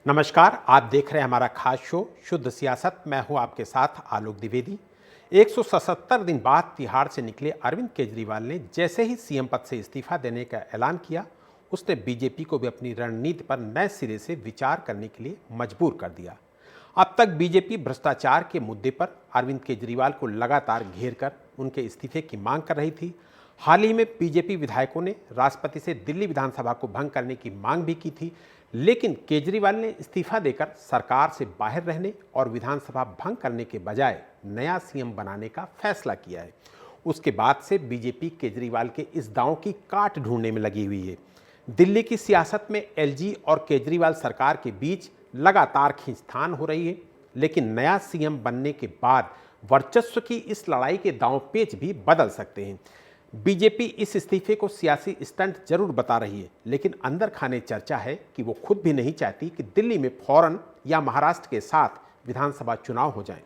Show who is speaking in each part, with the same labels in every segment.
Speaker 1: नमस्कार, आप देख रहे हैं हमारा खास शो शुद्ध सियासत। मैं हूं आपके साथ आलोक द्विवेदी। 177 दिन बाद तिहाड़ से निकले अरविंद केजरीवाल ने जैसे ही सीएम पद से इस्तीफा देने का ऐलान किया, उसने बीजेपी को भी अपनी रणनीति पर नए सिरे से विचार करने के लिए मजबूर कर दिया। अब तक बीजेपी भ्रष्टाचार के मुद्दे पर अरविंद केजरीवाल को लगातार घेर कर उनके इस्तीफे की मांग कर रही थी। हाल ही में बीजेपी विधायकों ने राष्ट्रपति से दिल्ली विधानसभा को भंग करने की मांग भी की थी, लेकिन केजरीवाल ने इस्तीफा देकर सरकार से बाहर रहने और विधानसभा भंग करने के बजाय नया सीएम बनाने का फैसला किया है। उसके बाद से बीजेपी केजरीवाल के इस दांव की काट ढूंढने में लगी हुई है। दिल्ली की सियासत में एलजी और केजरीवाल सरकार के बीच लगातार खींचतान हो रही है, लेकिन नया सीएम बनने के बाद वर्चस्व की इस लड़ाई के दांव पेच भी बदल सकते हैं। बीजेपी इस इस्तीफे को सियासी स्टंट जरूर बता रही है, लेकिन अंदर खाने चर्चा है कि वो खुद भी नहीं चाहती कि दिल्ली में फौरन या महाराष्ट्र के साथ विधानसभा चुनाव हो जाएं,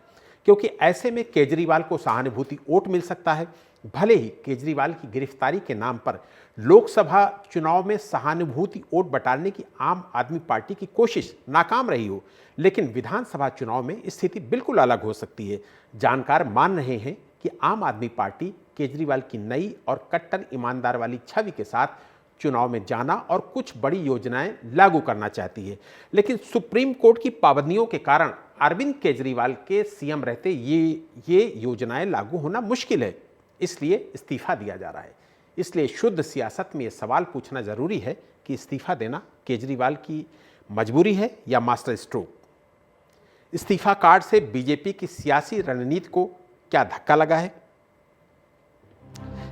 Speaker 1: क्योंकि ऐसे में केजरीवाल को सहानुभूति वोट मिल सकता है। भले ही केजरीवाल की गिरफ्तारी के नाम पर लोकसभा चुनाव में सहानुभूति वोट बटाने की आम आदमी पार्टी की कोशिश नाकाम रही हो, लेकिन विधानसभा चुनाव में स्थिति बिल्कुल अलग हो सकती है। जानकार मान रहे हैं कि आम आदमी पार्टी केजरीवाल की नई और कट्टर ईमानदार वाली छवि के साथ चुनाव में जाना और कुछ बड़ी योजनाएं लागू करना चाहती है, लेकिन सुप्रीम कोर्ट की पाबंदियों के कारण अरविंद केजरीवाल के सीएम रहते ये योजनाएं लागू होना मुश्किल है। इसलिए इस्तीफा दिया जा रहा है। इसलिए शुद्ध सियासत में यह सवाल पूछना जरूरी है कि इस्तीफा देना केजरीवाल की मजबूरी है या मास्टर स्ट्रोक। इस्तीफा कार्ड से बीजेपी की सियासी रणनीति को क्या धक्का लगा है?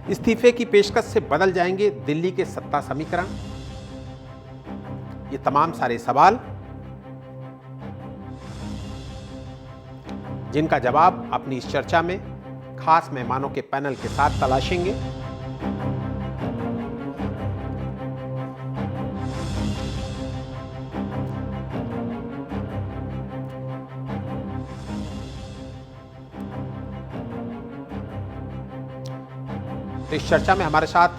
Speaker 1: इस्तीफे की पेशकश से बदल जाएंगे दिल्ली के सत्ता समीकरण? ये तमाम सारे सवाल जिनका जवाब अपनी इस चर्चा में खास मेहमानों के पैनल के साथ तलाशेंगे। तो इस चर्चा में हमारे साथ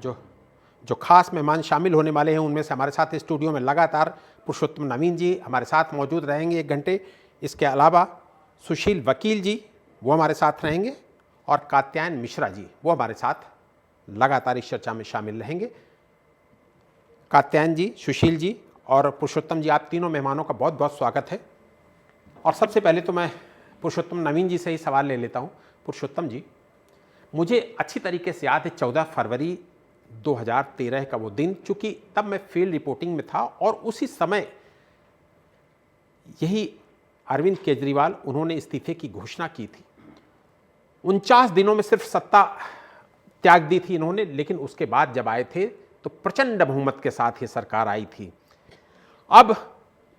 Speaker 1: जो खास मेहमान शामिल होने वाले हैं, उनमें से हमारे साथ स्टूडियो में लगातार पुरुषोत्तम नवीन जी हमारे साथ मौजूद रहेंगे 1 घंटे। इसके अलावा सुशील वकील जी वो हमारे साथ रहेंगे और कात्यायन मिश्रा जी वो हमारे साथ लगातार इस चर्चा में शामिल रहेंगे। कात्यायन जी, सुशील जी और पुरुषोत्तम जी, आप तीनों मेहमानों का बहुत बहुत स्वागत है। और सबसे पहले तो मैं पुरुषोत्तम नवीन जी से ही सवाल ले लेता हूँ। पुरुषोत्तम जी, मुझे अच्छी तरीके से याद है 14 फरवरी 2013 का वो दिन, चूंकि तब मैं फील्ड रिपोर्टिंग में था और उसी समय यही अरविंद केजरीवाल उन्होंने इस्तीफे की घोषणा की थी। 49 दिनों में सिर्फ सत्ता त्याग दी थी इन्होंने, लेकिन उसके बाद जब आए थे तो प्रचंड बहुमत के साथ ये सरकार आई थी। अब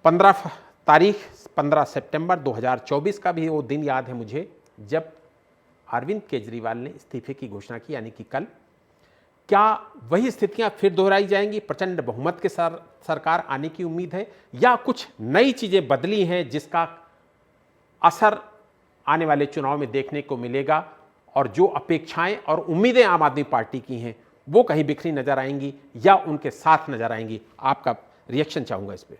Speaker 1: 15 सितंबर 2024 का भी वो दिन याद है मुझे, जब अरविंद केजरीवाल ने इस्तीफे की घोषणा की, यानी कि कल। क्या वही स्थितियां फिर दोहराई जाएंगी? प्रचंड बहुमत के साथ सरकार आने की उम्मीद है या कुछ नई चीजें बदली हैं जिसका असर आने वाले चुनाव में देखने को मिलेगा और जो अपेक्षाएं और उम्मीदें आम आदमी पार्टी की हैं वो कहीं बिखरी नजर आएंगी या उनके साथ नजर आएंगी? आपका रिएक्शन चाहूंगा इस पर।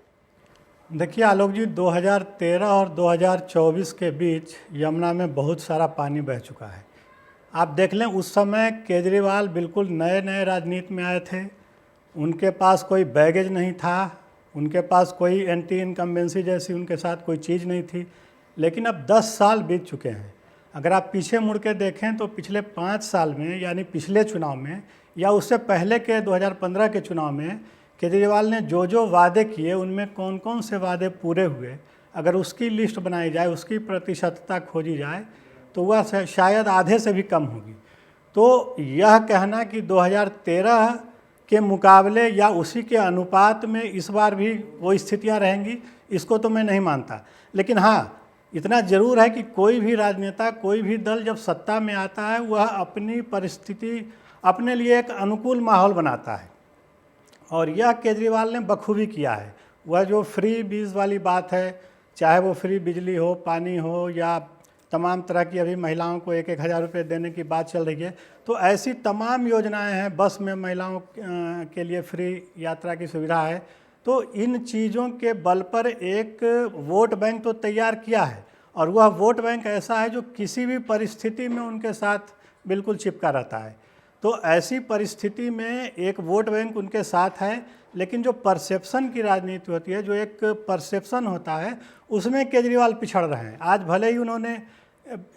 Speaker 2: देखिए आलोक जी, 2013 और 2024 के बीच यमुना में बहुत सारा पानी बह चुका है। आप देख लें, उस समय केजरीवाल बिल्कुल नए नए राजनीति में आए थे। उनके पास कोई बैगेज नहीं था, उनके पास कोई एंटी इनकम्बेंसी जैसी उनके साथ कोई चीज़ नहीं थी। लेकिन अब 10 साल बीत चुके हैं। अगर आप पीछे मुड़ के देखें तो पिछले 5 साल में, यानी पिछले चुनाव में या उससे पहले के 2015 के चुनाव में केजरीवाल ने जो जो वादे किए उनमें कौन कौन से वादे पूरे हुए, अगर उसकी लिस्ट बनाई जाए, उसकी प्रतिशतता खोजी जाए तो वह शायद आधे से भी कम होगी। तो यह कहना कि 2013 के मुकाबले या उसी के अनुपात में इस बार भी वो स्थितियां रहेंगी, इसको तो मैं नहीं मानता। लेकिन हाँ, इतना ज़रूर है कि कोई भी राजनेता, कोई भी दल जब सत्ता में आता है वह अपनी परिस्थिति, अपने लिए एक अनुकूल माहौल बनाता है, और यह केजरीवाल ने बखूबी किया है। वह जो फ्री बीज वाली बात है, चाहे वो फ्री बिजली हो, पानी हो, या तमाम तरह की अभी महिलाओं को 1-1 हज़ार रुपये देने की बात चल रही है, तो ऐसी तमाम योजनाएं हैं। बस में महिलाओं के लिए फ्री यात्रा की सुविधा है, तो इन चीज़ों के बल पर एक वोट बैंक तो तैयार किया है, और वह वोट बैंक ऐसा है जो किसी भी परिस्थिति में उनके साथ बिल्कुल चिपका रहता है। तो ऐसी परिस्थिति में एक वोट बैंक उनके साथ है, लेकिन जो परसेप्शन की राजनीति होती है, जो एक परसेप्शन होता है, उसमें केजरीवाल पिछड़ रहे हैं। आज भले ही उन्होंने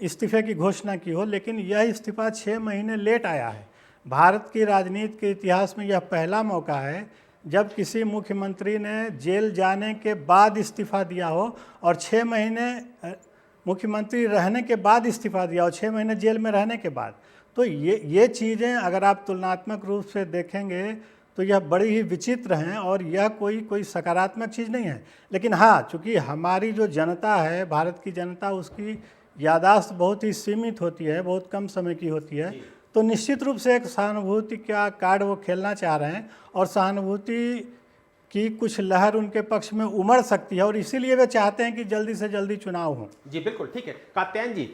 Speaker 2: इस्तीफे की घोषणा की हो, लेकिन यह इस्तीफा 6 महीने लेट आया है। भारत की राजनीति के इतिहास में यह पहला मौका है जब किसी मुख्यमंत्री ने जेल जाने के बाद इस्तीफा दिया हो और 6 महीने मुख्यमंत्री रहने के बाद इस्तीफा दिया हो, 6 महीने जेल में रहने के बाद। तो ये चीज़ें अगर आप तुलनात्मक रूप से देखेंगे तो यह बड़ी ही विचित्र हैं, और यह कोई सकारात्मक चीज़ नहीं है। लेकिन हाँ, चूँकि हमारी जो जनता है, भारत की जनता, उसकी याददाश्त बहुत ही सीमित होती है, बहुत कम समय की होती है, तो निश्चित रूप से एक सहानुभूति का कार्ड वो खेलना चाह रहे हैं, और सहानुभूति की कुछ लहर उनके पक्ष में उमड़ सकती है, और इसीलिए वे चाहते हैं कि जल्दी से जल्दी चुनाव हो।
Speaker 1: जी बिल्कुल ठीक है। कात्यायन जी,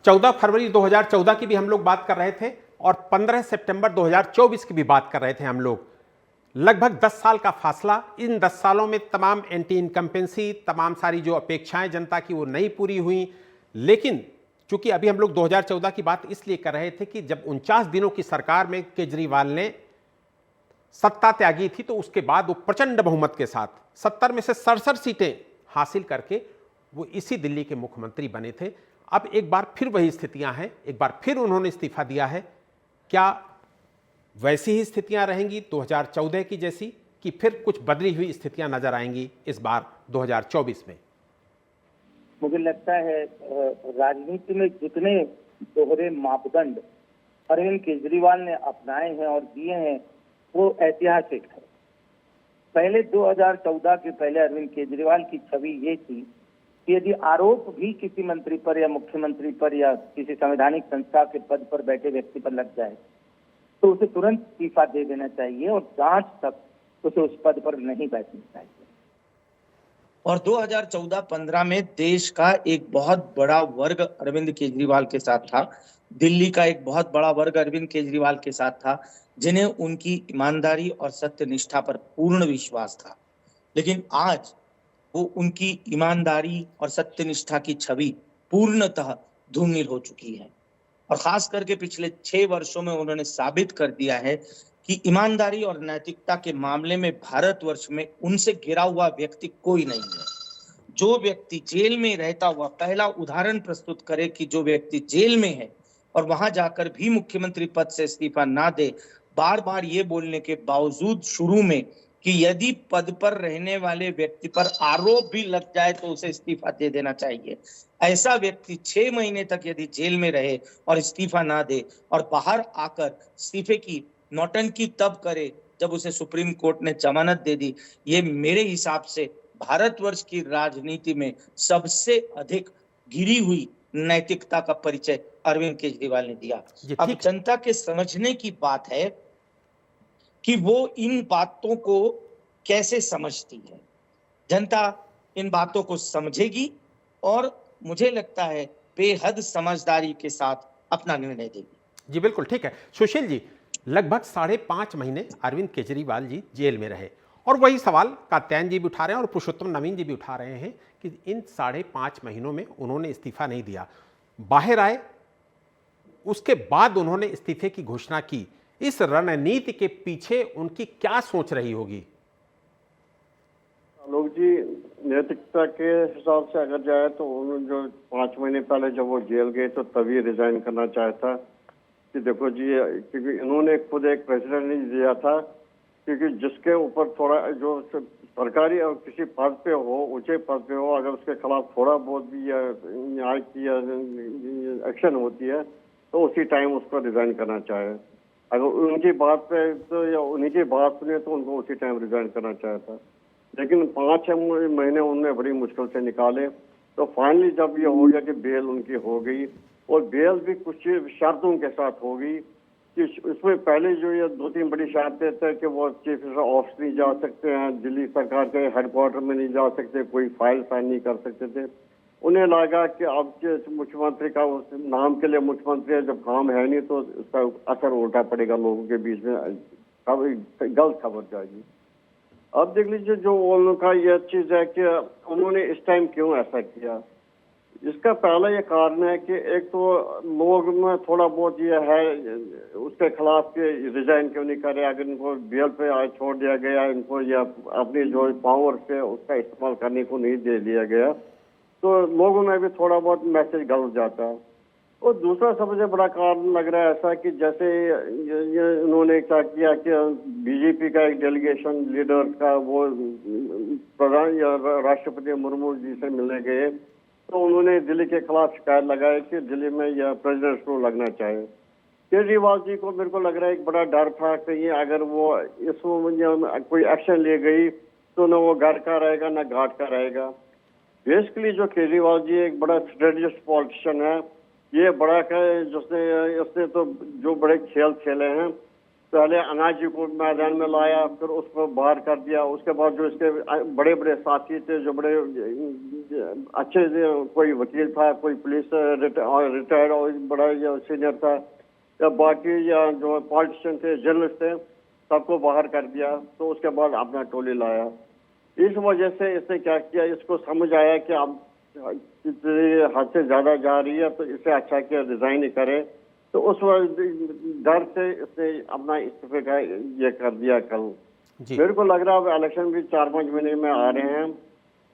Speaker 1: 14 फरवरी 2014 की भी हम लोग बात कर रहे थे और 15 सितंबर 2024 की भी बात कर रहे थे हम लोग। लगभग 10 साल का फासला। इन 10 सालों में तमाम एंटी इनकम्पेंसी, तमाम सारी जो अपेक्षाएं जनता की वो नहीं पूरी हुई। लेकिन चूंकि अभी हम लोग 2014 की बात इसलिए कर रहे थे कि जब 49 दिनों की सरकार में केजरीवाल ने सत्ता त्यागी थी, तो उसके बाद वो प्रचंड बहुमत के साथ 70 में से 67 सीटें हासिल करके वो इसी दिल्ली के मुख्यमंत्री बने थे। अब एक बार फिर वही स्थितियां हैं, एक बार फिर उन्होंने इस्तीफा दिया है। क्या वैसी ही स्थितियां रहेंगी 2014 की जैसी, कि फिर कुछ बदली हुई स्थितियां नजर आएंगी इस बार 2024 में?
Speaker 3: मुझे लगता है राजनीति में जितने दोहरे मापदंड अरविंद केजरीवाल ने अपनाए हैं और दिए हैं, वो ऐतिहासिक है। पहले 2014 के पहले अरविंद केजरीवाल की छवि ये थी कि यदि आरोप भी किसी मंत्री पर या मुख्यमंत्री पर या किसी संवैधानिक संस्था के पद पर बैठे व्यक्ति पर लग जाए तो उसे तुरंत इस्तीफा दे देना चाहिए और जांच तक उसे उस पद पर नहीं बैठना चाहिए।
Speaker 4: और 2014-15 में देश का एक बहुत बड़ा वर्ग अरविंद केजरीवाल के साथ था, दिल्ली का एक बहुत बड़ा वर्ग अरविंद केजरीवाल के साथ था, जिन्हें उनकी ईमानदारी और सत्यनिष्ठा पर पूर्ण विश्वास था। लेकिन आज वो उनकी ईमानदारी और सत्यनिष्ठा की छवि पूर्णतः धूमिल हो चुकी है, और खास करके पिछले 6 वर्षों में उन्होंने साबित कर दिया है कि ईमानदारी और नैतिकता के मामले में भारतवर्ष में उनसे घिरा हुआ व्यक्ति कोई नहीं है। जो व्यक्ति जेल में रहता हुआ पहला उदाहरण प्रस्तुत करे कि जो व्यक्ति जेल में है और वहां जाकर भी मुख्यमंत्री पद से इस्तीफा ना दे, बार बार ये बोलने के बावजूद शुरू में कि यदि पद पर रहने वाले व्यक्ति पर आरोप भी लग जाए तो उसे इस्तीफा दे देना चाहिए, ऐसा व्यक्ति 6 महीने तक यदि जेल में रहे और इस्तीफा ना दे और बाहर आकर इस्तीफे की नौटंकी तब करे जब उसे सुप्रीम कोर्ट ने जमानत दे दी, ये मेरे हिसाब से भारतवर्ष की राजनीति में सबसे अधिक गिरी हुई नैतिकता का परिचय अरविंद केजरीवाल ने दिया। अब जनता के समझने की बात है कि वो इन बातों को कैसे समझती है। जनता इन बातों को समझेगी और मुझे लगता है बेहद समझदारी के साथ अपना निर्णय देगी।
Speaker 1: जी बिल्कुल ठीक है। सुशील जी, लगभग 5.5 महीने अरविंद केजरीवाल जी जेल में रहे, और वही सवाल कात्यायन जी भी उठा रहे हैं और पुरुषोत्तम नवीन जी भी उठा रहे हैं कि इन 5.5 महीनों में उन्होंने इस्तीफा नहीं दिया, बाहर आए, उसके बाद उन्होंने इस्तीफे की घोषणा की। इस रणनीति के पीछे उनकी क्या सोच रही होगी?
Speaker 5: आलोक जी, नैतिकता के हिसाब से अगर जाए तो उन्होंने जो 5 महीने पहले जब वो जेल गए तो तभी रिजाइन करना चाहता कि देखो जी, क्योंकि इन्होंने खुद एक प्रेसिडेंट नहीं दिया था, क्योंकि जिसके ऊपर थोड़ा जो सरकारी और किसी पद पे हो, ऊंचे पद पे हो, अगर उसके खिलाफ थोड़ा बहुत भी न्याय की एक्शन होती है तो उसी टाइम उसको रिजाइन करना चाहे। अगर उनकी बात पे तो या उन्हीं की बात सुने तो उनको उसी टाइम रिजाइन करना चाहता। लेकिन 5-6 महीने उन्होंने बड़ी मुश्किल से निकाले, तो फाइनली जब ये हो गया कि बेल उनकी हो गई, और बेल भी कुछ शर्तों के साथ हो गई कि इसमें पहले जो ये 2-3 बड़ी शर्तें थे कि वो चीफ ऑफिस नहीं जा सकते हैं, दिल्ली सरकार के हेडक्वार्टर में नहीं जा सकते, कोई फाइल साइन नहीं कर सकते थे। उन्हें लगा कि अब मुख्यमंत्री का उस नाम के लिए मुख्यमंत्री है, जब काम है नहीं तो उसका असर उल्टा पड़ेगा, लोगों के बीच में गलत खबर जाएगी। अब देख लीजिए जो उनका यह चीज है कि उन्होंने इस टाइम क्यों ऐसा किया। इसका पहला ये कारण है कि एक तो लोग में थोड़ा बहुत ये है उसके खिलाफ के रिजाइन क्यों नहीं करे, अगर इनको बेल पे आज छोड़ दिया गया, इनको या अपनी जो पावर से उसका इस्तेमाल करने को नहीं दे दिया गया, तो लोगों में भी थोड़ा बहुत मैसेज गलत जाता है। और दूसरा सबसे बड़ा कारण लग रहा है ऐसा कि जैसे ये उन्होंने क्या किया कि बीजेपी का एक डेलीगेशन लीडर का वो प्रधान या राष्ट्रपति मुर्मू जी से मिलने गए, तो उन्होंने दिल्ली के खिलाफ शिकायत लगाई कि दिल्ली में यह प्रेसिडेंट रूल लगना चाहिए। केजरीवाल जी को मेरे को लग रहा है एक बड़ा डर था कि अगर वो इसमें कोई एक्शन ले गई तो न वो घर का रहेगा न घाट का रहेगा। बेसिकली जो केजरीवाल जी एक बड़ा स्ट्रेटेजिस्ट पॉलिटिशियन है, ये बड़ा जिसने उसने तो जो बड़े खेल खेले हैं, पहले अनाज जी को मैदान में लाया, फिर उसको बाहर कर दिया, उसके बाद जो इसके बड़े बड़े साथी थे जो बड़े अच्छे कोई वकील था, कोई पुलिस रिटायर्ड और बड़ा सीनियर था, या बाकी या जो पॉलिटिशियन थे, जर्नलिस्ट थे, सबको बाहर कर दिया, तो उसके बाद अपना टोली लाया। इस वजह से इसने क्या किया, इसको समझ आया कि अब हद से ज्यादा जा रही है, तो इससे अच्छा कि रिजाइन ही करे, तो उस डर से इसने अपना इस्तीफे का ये कर दिया कल। मेरे को लग रहा है अब इलेक्शन भी 4-5 महीने में आ रहे हैं,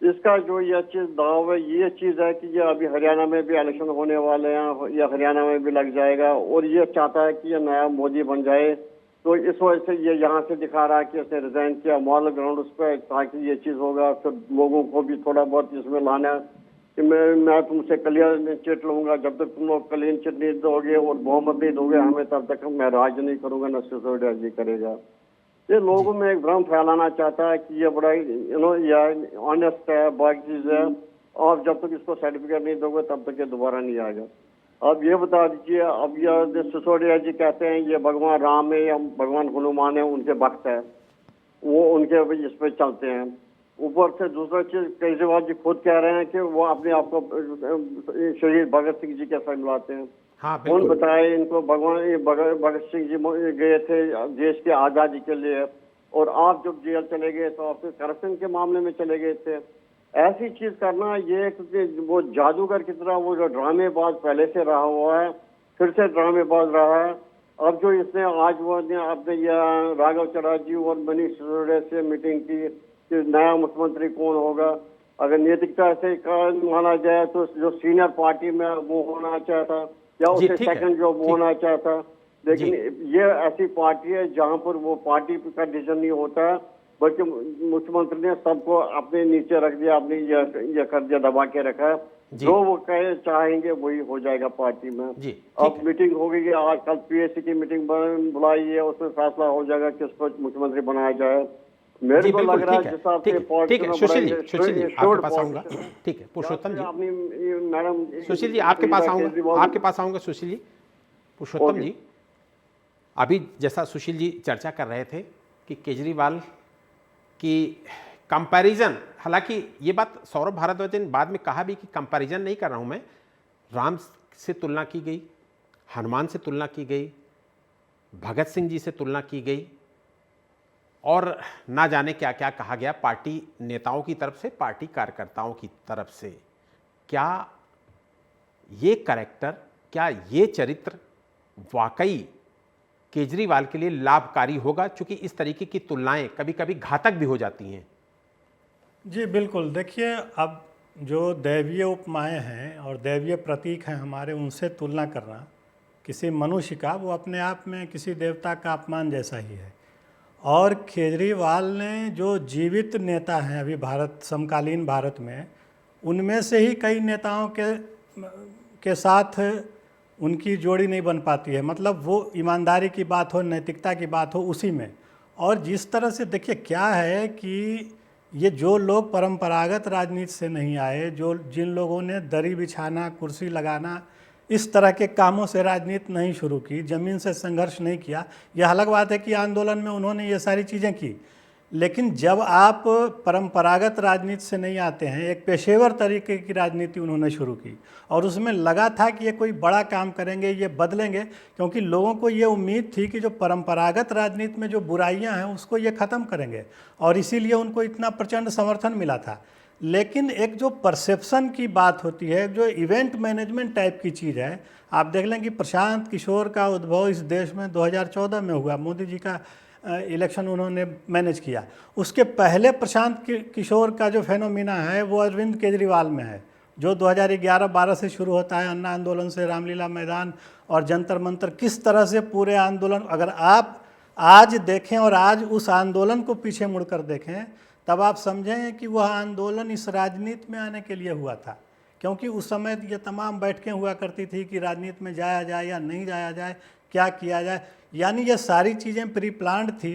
Speaker 5: इसका जो ये चीज दाव है, ये चीज है कि ये अभी हरियाणा में भी इलेक्शन होने वाले हैं, या हरियाणा में भी लग जाएगा, और ये चाहता है कि ये नया मोदी बन जाए, तो इस वजह से ये यहाँ से दिखा रहा है कि इसने रिजाइन किया मॉरल ग्राउंड उस पर, ताकि ये चीज होगा, फिर लोगों को भी थोड़ा बहुत इसमें लाना कि मैं तुमसे क्लियर चिट लूंगा, जब तक तुम लोग क्लीन चिट नहीं दोगे और बहुमत नहीं दोगे हमें, तब तक मैं राज नहीं करूंगा, न सिसोदिया जी करेगा। ये लोगों में एक भ्रम फैलाना चाहता है कि ये बड़ा या ऑनेस्ट है, बाकी चीज है, और जब तक इसको सर्टिफिकेट नहीं दोगे तब तक ये दोबारा नहीं आएगा। अब ये बता दीजिए, अब ये सिसोदिया जी कहते हैं ये भगवान राम है या भगवान हनुमान है, उनके भक्त है, वो उनके इस पे चलते हैं। ऊपर से दूसरा चीज केजरीवाल जी खुद कह रहे हैं कि वो अपने आप को शहीद भगत सिंह जी के साथ मिलाते हैं।
Speaker 1: हाँ,
Speaker 5: कौन बताए इनको भगत सिंह जी गए थे देश की आजादी के लिए, और आप जब जेल चले गए तो आप करप्शन के मामले में चले गए थे। ऐसी चीज करना ये वो जादूगर की तरह वो जो ड्रामेबाज पहले से रहा हुआ है, फिर से ड्रामेबाज रहा है। अब जो इसने आज वो अपने राघव चड्ढा जी और मनीष सिसोदिया से मीटिंग की कि नया मुख्यमंत्री कौन होगा, अगर नैतिकता से माना जाए तो जो सीनियर पार्टी में वो होना चाहता, या उससे सेकंड जो वो होना चाहता, लेकिन ये ऐसी पार्टी है जहां पर वो पार्टी का डिसीजन नहीं होता है, बल्कि मुख्यमंत्री ने सबको अपने नीचे रख दिया, अपनी ये कर दिया, दबा के रखा है, जो वो कहे चाहेंगे वही हो जाएगा पार्टी में। अब मीटिंग हो गई है, आज कल पीएससी की मीटिंग बुलाई है, उसमें फैसला हो जाएगा किसको मुख्यमंत्री बनाया जाए। मेरे को लग रहा है जिस हिसाब से
Speaker 1: ठीक है सुशील जी आपके पास आऊंगा। ठीक है पुरुषोत्तम जी,
Speaker 5: मैडम
Speaker 1: सुशील जी आपके पास आऊंगा सुशील जी। पुरुषोत्तम जी, अभी जैसा सुशील जी चर्चा कर रहे थे कि केजरीवाल की कंपैरिजन, हालांकि ये बात सौरभ भारद्वाज ने बाद में कहा भी कि कंपैरिजन नहीं कर रहा हूं मैं, राम से तुलना की गई, हनुमान से तुलना की गई, भगत सिंह जी से तुलना की गई, और ना जाने क्या क्या कहा गया पार्टी नेताओं की तरफ से, पार्टी कार्यकर्ताओं की तरफ से। क्या ये कैरेक्टर, क्या ये चरित्र वाकई केजरीवाल के लिए लाभकारी होगा, चूंकि इस तरीके की तुलनाएं कभी कभी घातक भी हो जाती हैं?
Speaker 2: जी बिल्कुल, देखिए अब जो दैवीय उपमाएं हैं और दैवीय प्रतीक हैं हमारे, उनसे तुलना करना किसी मनुष्य का, वो अपने आप में किसी देवता का अपमान जैसा ही है। और केजरीवाल ने जो जीवित नेता हैं अभी भारत, समकालीन भारत में, उनमें से ही कई नेताओं के साथ उनकी जोड़ी नहीं बन पाती है। मतलब वो ईमानदारी की बात हो, नैतिकता की बात हो, उसी में। और जिस तरह से देखिए क्या है कि ये जो लोग परंपरागत राजनीति से नहीं आए, जिन लोगों ने दरी बिछाना, कुर्सी लगाना, इस तरह के कामों से राजनीति नहीं शुरू की, ज़मीन से संघर्ष नहीं किया, यह अलग बात है कि आंदोलन में उन्होंने ये सारी चीज़ें की, लेकिन जब आप परंपरागत राजनीति से नहीं आते हैं, एक पेशेवर तरीके की राजनीति उन्होंने शुरू की और उसमें लगा था कि ये कोई बड़ा काम करेंगे, ये बदलेंगे, क्योंकि लोगों को ये उम्मीद थी कि जो परंपरागत राजनीति में जो बुराइयां हैं उसको ये ख़त्म करेंगे और इसीलिए उनको इतना प्रचंड समर्थन मिला था। लेकिन एक जो परसेप्शन की बात होती है, जो इवेंट मैनेजमेंट टाइप की चीज़ है, आप देख लें कि प्रशांत किशोर का उद्भव इस देश में 2014 में हुआ, मोदी जी का इलेक्शन उन्होंने मैनेज किया। उसके पहले प्रशांत किशोर का जो फेनोमिना है वो अरविंद केजरीवाल में है, जो 2011-12 से शुरू होता है, अन्ना आंदोलन से, रामलीला मैदान और जंतर मंतर, किस तरह से पूरे आंदोलन, अगर आप आज देखें और आज उस आंदोलन को पीछे मुड़कर देखें तब आप समझें कि वह आंदोलन इस राजनीति में आने के लिए हुआ था, क्योंकि उस समय ये तमाम बैठकें हुआ करती थी कि राजनीति में जाया जाए या नहीं जाया जाए, क्या किया जाए, यानी ये सारी चीज़ें प्री प्लान्ड थी।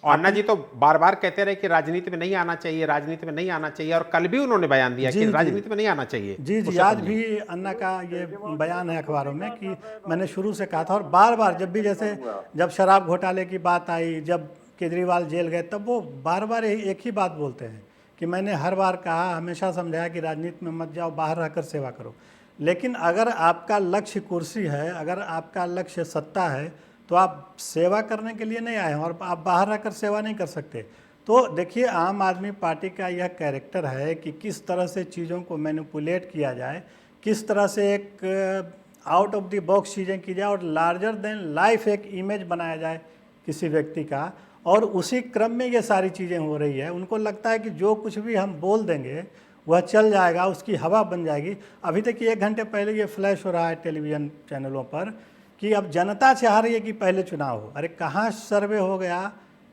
Speaker 1: और अन्ना जी तो बार बार कहते रहे कि राजनीति में नहीं आना चाहिए, राजनीति में नहीं आना चाहिए, और कल भी उन्होंने बयान दिया कि राजनीति में नहीं आना चाहिए।
Speaker 2: जी, आज भी अन्ना का ये बयान है अखबारों में कि मैंने शुरू से कहा था, और बार बार जब भी, जैसे जब शराब घोटाले की बात आई, जब केजरीवाल जेल गए, तब वो बार बार एक ही बात बोलते हैं कि मैंने हर बार कहा, हमेशा समझाया कि राजनीति में मत जाओ, बाहर रहकर सेवा करो। लेकिन अगर आपका लक्ष्य कुर्सी है, अगर आपका लक्ष्य सत्ता है, तो आप सेवा करने के लिए नहीं आए हैं और आप बाहर रहकर सेवा नहीं कर सकते। तो देखिए, आम आदमी पार्टी का यह कैरेक्टर है कि किस तरह से चीज़ों को मैनिपुलेट किया जाए, किस तरह से एक आउट ऑफ द बॉक्स चीज़ें की जाए और लार्जर देन लाइफ एक इमेज बनाया जाए किसी व्यक्ति का, और उसी क्रम में ये सारी चीज़ें हो रही है। उनको लगता है कि जो कुछ भी हम बोल देंगे वह चल जाएगा, उसकी हवा बन जाएगी। अभी तक 1 घंटे पहले ये फ्लैश हो रहा है टेलीविज़न चैनलों पर कि अब जनता चाह रही है कि पहले चुनाव हो। अरे कहाँ सर्वे हो गया,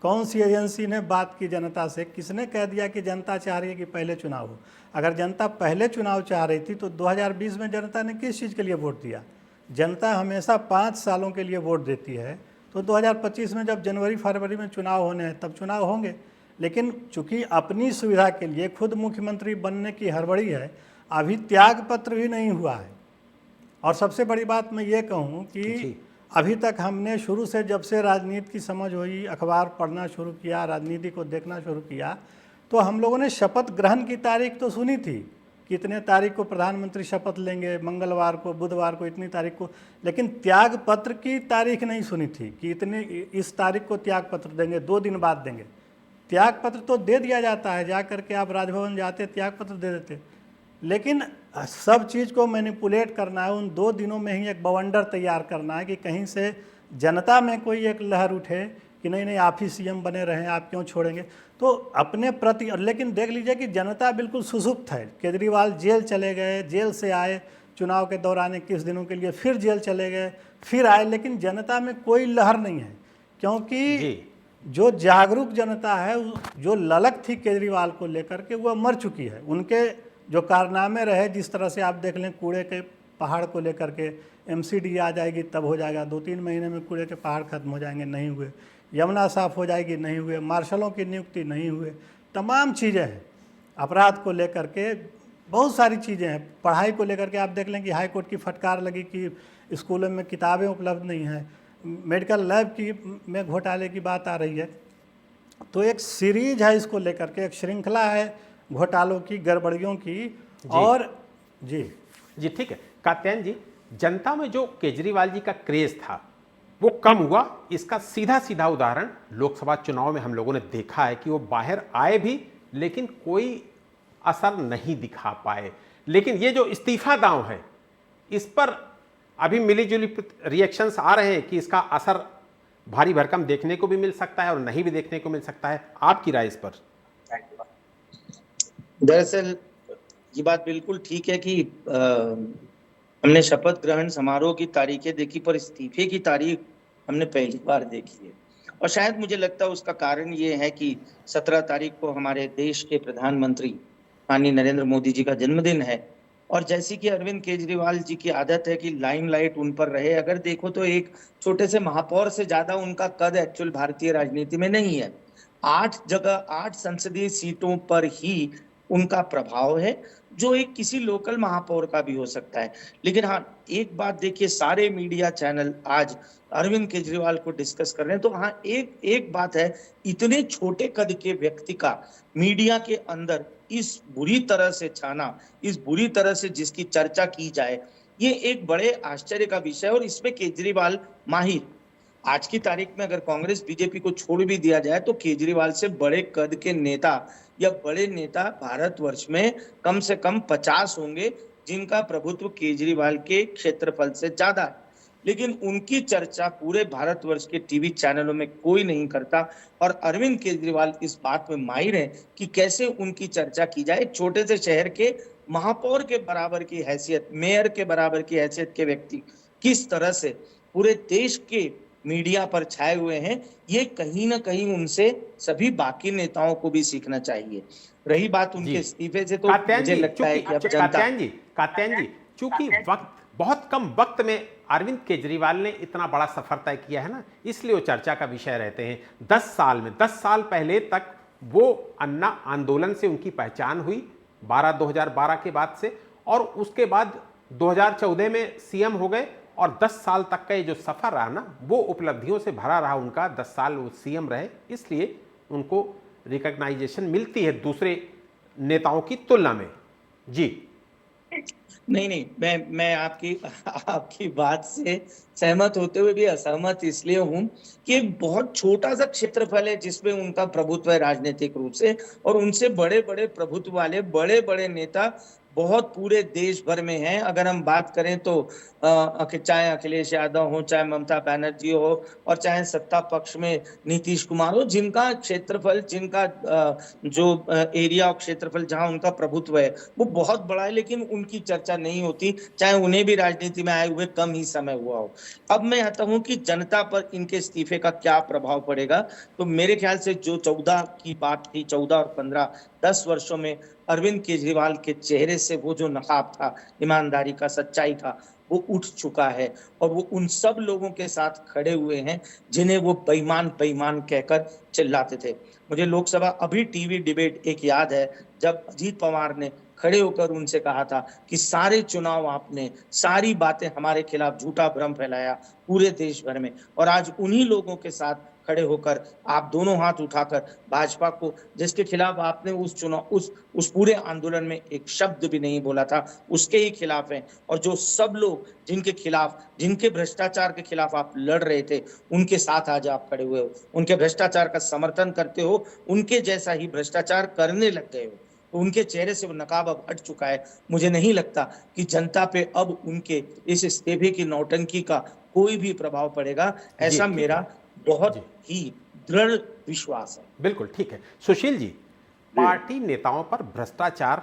Speaker 2: कौन सी एजेंसी ने बात की जनता से, किसने कह दिया कि जनता चाह रही है कि पहले चुनाव हो? अगर जनता पहले चुनाव चाह रही थी तो 2020 में जनता ने किस चीज़ के लिए वोट दिया? जनता हमेशा 5 सालों के लिए वोट देती है, तो 2025 में जब जनवरी फरवरी में चुनाव होने हैं तब चुनाव होंगे। लेकिन चूंकि अपनी सुविधा के लिए खुद मुख्यमंत्री बनने की हड़बड़ी है, अभी त्याग पत्र भी नहीं हुआ है। और सबसे बड़ी बात मैं ये कहूँ कि अभी तक हमने शुरू से, जब से राजनीति की समझ हुई, अखबार पढ़ना शुरू किया, राजनीति को देखना शुरू किया, तो हम लोगों ने शपथ ग्रहण की तारीख तो सुनी थी कि इतने तारीख को प्रधानमंत्री शपथ लेंगे, मंगलवार को, बुधवार को, इतनी तारीख को, लेकिन त्याग पत्र की तारीख नहीं सुनी थी कि इतने इस तारीख को त्याग पत्र देंगे, 2 दिन बाद देंगे। त्याग पत्र तो दे दिया जाता है, जा करके आप राजभवन जाते त्याग पत्र दे देते, लेकिन सब चीज़ को मैनिपुलेट करना है, उन 2 दिनों में ही एक बवंडर तैयार करना है कि कहीं से जनता में कोई एक लहर उठे कि नहीं नहीं आप ही सीएम बने रहें, आप क्यों छोड़ेंगे। तो अपने प्रति, लेकिन देख लीजिए कि जनता बिल्कुल सुसुप्त है। केजरीवाल जेल चले गए, जेल से आए चुनाव के दौरान 21 दिनों के लिए, फिर जेल चले गए, फिर आए, लेकिन जनता में कोई लहर नहीं है, क्योंकि जो जागरूक जनता है, जो ललक थी केजरीवाल को लेकर के, वह मर चुकी है। उनके जो कारनामे रहे, जिस तरह से आप देख लें कूड़े के पहाड़ को लेकर के, MCD आ जाएगी तब हो जाएगा, 2-3 महीने में कूड़े के पहाड़ खत्म हो जाएंगे, नहीं हुए। यमुना साफ हो जाएगी, नहीं हुए। मार्शलों की नियुक्ति नहीं हुए। तमाम चीज़ें हैं, अपराध को लेकर के बहुत सारी चीज़ें हैं। पढ़ाई को लेकर के आप देख लें कि हाई कोर्ट की फटकार लगी कि स्कूलों में किताबें उपलब्ध नहीं हैं, मेडिकल लैब की में घोटाले की बात आ रही है। तो एक सीरीज है इसको लेकर के, एक श्रृंखला है घोटालों की, गड़बड़ियों की। और जी
Speaker 1: ठीक है कात्यायन जी, जनता में जो केजरीवाल जी का क्रेज था वो कम हुआ। इसका सीधा सीधा उदाहरण लोकसभा चुनाव में हम लोगों ने देखा है कि वो बाहर आए भी लेकिन कोई असर नहीं दिखा पाए। लेकिन ये जो इस्तीफा दांव है, इस पर अभी मिलीजुली रिएक्शंस आ रहे हैं कि इसका असर भारी भरकम देखने को भी मिल सकता है और नहीं भी देखने को मिल सकता है। आपकी राय इस पर?
Speaker 4: दरअसल ये बात बिल्कुल ठीक है कि हमने शपथ ग्रहण समारोह की तारीखें देखी, पर इस्तीफे की तारीख हमने पहली बार देखी है। और शायद मुझे लगता है उसका कारण ये है कि 17 तारीख को हमारे देश के प्रधानमंत्री माननीय नरेंद्र मोदी जी का जन्मदिन है, और जैसी कि अरविंद केजरीवाल जी की आदत है कि लाइमलाइट उन पर रहे। अगर देखो तो एक छोटे से महापौर से ज्यादा उनका कद एक्चुअल भारतीय राजनीति में नहीं है। 8 संसदीय सीटों पर ही उनका प्रभाव है, जो एक किसी लोकल महापौर का भी हो सकता है। लेकिन हाँ, एक बात देखिए, सारे मीडिया चैनल आज अरविंद केजरीवाल को डिस्कस कर रहे हैं, तो हाँ, एक एक बात है, इतने छोटे कद के व्यक्ति का मीडिया के अंदर इस बुरी तरह से छाना, इस बुरी तरह से जिसकी चर्चा की जाए, ये एक बड़े आश्चर्य का विषय है। और इसमें केजरीवाल माहिर, आज की तारीख में अगर कांग्रेस बीजेपी को छोड़ भी दिया जाए तो केजरीवाल से बड़े कद के नेता या बड़े नेता भारतवर्ष में कम से कम 50 होंगे, जिनका प्रभुत्व केजरीवाल के क्षेत्रफल से ज्यादा है। लेकिन उनकी चर्चा पूरे भारतवर्ष के टीवी चैनलों में कोई नहीं करता, और अरविंद केजरीवाल इस बात में माहिर हैं कि कैसे उनकी चर्चा की जाए। एक छोटे से शहर के महापौर के बराबर की हैसियत, मेयर के बराबर की हैसियत के व्यक्ति किस तरह से पूरे देश के मीडिया पर छाए हुए हैं, ये कहीं ना कहीं उनसे सभी बाकी नेताओं को भी सीखना चाहिए। रही बात उनके इस्तीफे से, तो मुझे लगता है कि अब जनता
Speaker 1: कात्यायन जी, चूंकि वक्त बहुत कम वक्त में अरविंद केजरीवाल ने इतना बड़ा सफर तय किया है ना, इसलिए वो चर्चा का विषय रहते हैं। 10 साल पहले तक वो अन्ना आंदोलन से उनकी पहचान हुई, 2012 के बाद से, और उसके बाद 2014 में सीएम हो गए, और 10 साल तक का ये जो सफर रहा ना, वो उपलब्धियों से भरा रहा उनका। 10 साल वो सीएम रहे, इसलिए उनको रिकॉग्नाइजेशन मिलती है दूसरे नेताओं की तुलना में। जी
Speaker 4: नहीं, मैं आपकी बात से सहमत होते हुए भी असहमत इसलिए हूं कि एक बहुत छोटा सा क्षेत्रफल है जिसमें उनका प्रभुत्व है राजनीतिक रूप से, और उनसे बड़े बड़े प्रभुत्व वाले बड़े बड़े नेता बहुत पूरे देश भर में हैं। अगर हम बात करें तो चाहे अखिलेश यादव हो, चाहे ममता बनर्जी हो, और चाहे सत्ता पक्ष में नीतीश कुमार हो, जिनका क्षेत्रफल, जिनका जो एरिया और क्षेत्रफल जहां उनका प्रभुत्व है वो बहुत बड़ा है, लेकिन उनकी चर्चा नहीं होती, चाहे उन्हें भी राजनीति में आए हुए कम ही समय हुआ हो। अब मैं आता हूं कि जनता पर इनके इस्तीफे का क्या प्रभाव पड़ेगा। तो मेरे ख्याल से जो 14 की बात थी, 14 और 15, 10 वर्षों में अरविंद केजरीवाल के चेहरे से वो जो नकाब था ईमानदारी का, सच्चाई का, वो उठ चुका है, और वो उन सब लोगों के साथ खड़े हुए हैं जिन्हें वो बेईमान बेईमान कहकर चिल्लाते थे। मुझे लोकसभा अभी टीवी डिबेट एक याद है, जब अजीत पवार ने खड़े होकर उनसे कहा था कि सारे चुनाव आपने, सारी बातें हमारे खिलाफ झूठा भ्रम फैलाया पूरे देश भर में, और आज उन्हीं लोगों के साथ खड़े होकर आप दोनों हाथ उठाकर भाजपा को, जिसके खिलाफ आपने उस चुनाव उस पूरे आंदोलन में एक शब्द भी नहीं बोला था, उसके ही खिलाफ हैं। और जो सब लोग जिनके खिलाफ, जिनके भ्रष्टाचार के खिलाफ आप लड़ रहे थे, उनके साथ आज आप खड़े हुए हो, उनके भ्रष्टाचार का समर्थन करते हो, उनके जैसा ही भ्रष्टाचार करने लग गए हो, तो उनके चेहरे से वो नकाब अब हट चुका है। मुझे नहीं लगता कि जनता पे अब उनके इस इस्तीफे की नौटंकी का कोई भी प्रभाव पड़ेगा, ऐसा मेरा बहुत ही दृढ़ विश्वास है।
Speaker 1: बिल्कुल ठीक है। सुशील जी, पार्टी नेताओं पर भ्रष्टाचार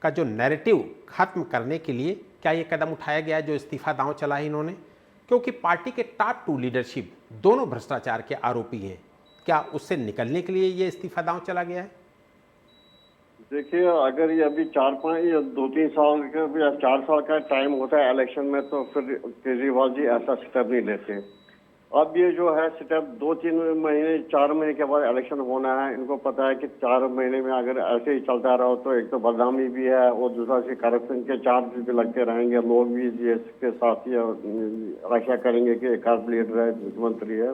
Speaker 1: का जो नैरेटिव खत्म करने के लिए क्या ये कदम उठाया गया है जो इस्तीफा दांव चला है इन्होंने? क्योंकि पार्टी के टॉप 2 लीडरशिप दोनों भ्रष्टाचार के आरोपी हैं, क्या उससे निकलने के लिए ये इस्तीफा दांव चला गया है?
Speaker 5: देखिए, अगर ये अभी 4-5 या 2-3 साल का या 4 साल का टाइम होता है इलेक्शन में, तो फिर केजरीवाल जी ऐसा स्टेप नहीं लेते। अब ये जो है स्टेप 2-3 महीने, 4 महीने के बाद इलेक्शन होना है, इनको पता है कि 4 महीने में अगर ऐसे ही चलता रहा तो एक तो बदनामी भी है, और दूसरा से करप्शन के चार्ज भी लगते रहेंगे, लोग भी इसके साथ ही रक्षा करेंगे कि एक आध लीडर है, मुख्यमंत्री है।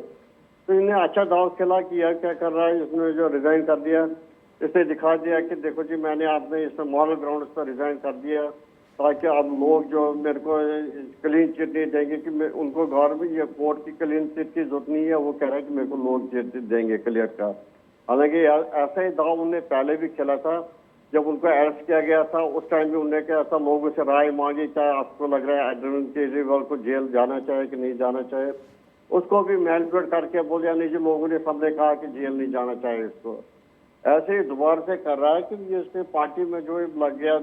Speaker 5: तो इन्हें अच्छा दाव खेला कि यह क्या कर रहा है, इसने जो रिजाइन कर दिया, इसने दिखा दिया कि देखो जी, मैंने आपने इसमें मॉरल ग्राउंड पर रिजाइन कर दिया, ताकि अब लोग जो मेरे को क्लीन चिट नहीं देंगे, कि मैं उनको गवर्नमेंट या कोर्ट की क्लीन चिट की जरूरत नहीं है, वो कह रहा है कि मेरे को लोग चिट देंगे क्लियर का। हालांकि ऐसा ही दाव उन्होंने पहले भी खेला था, जब उनको अरेस्ट किया गया था उस टाइम भी उन्होंने क्या था, लोगों से राय मांगी, चाहे आपको लग रहा है अरविंद केजरीवाल को जेल जाना चाहिए कि नहीं जाना चाहिए, उसको भी मैनिपुलेट करके बोलिया नहीं जी, लोगों ने सबने कहा कि जेल नहीं जाना चाहिए इसको। ऐसे ही दोबारा से कर रहा है कि ये इसमें पार्टी में जो लग गया,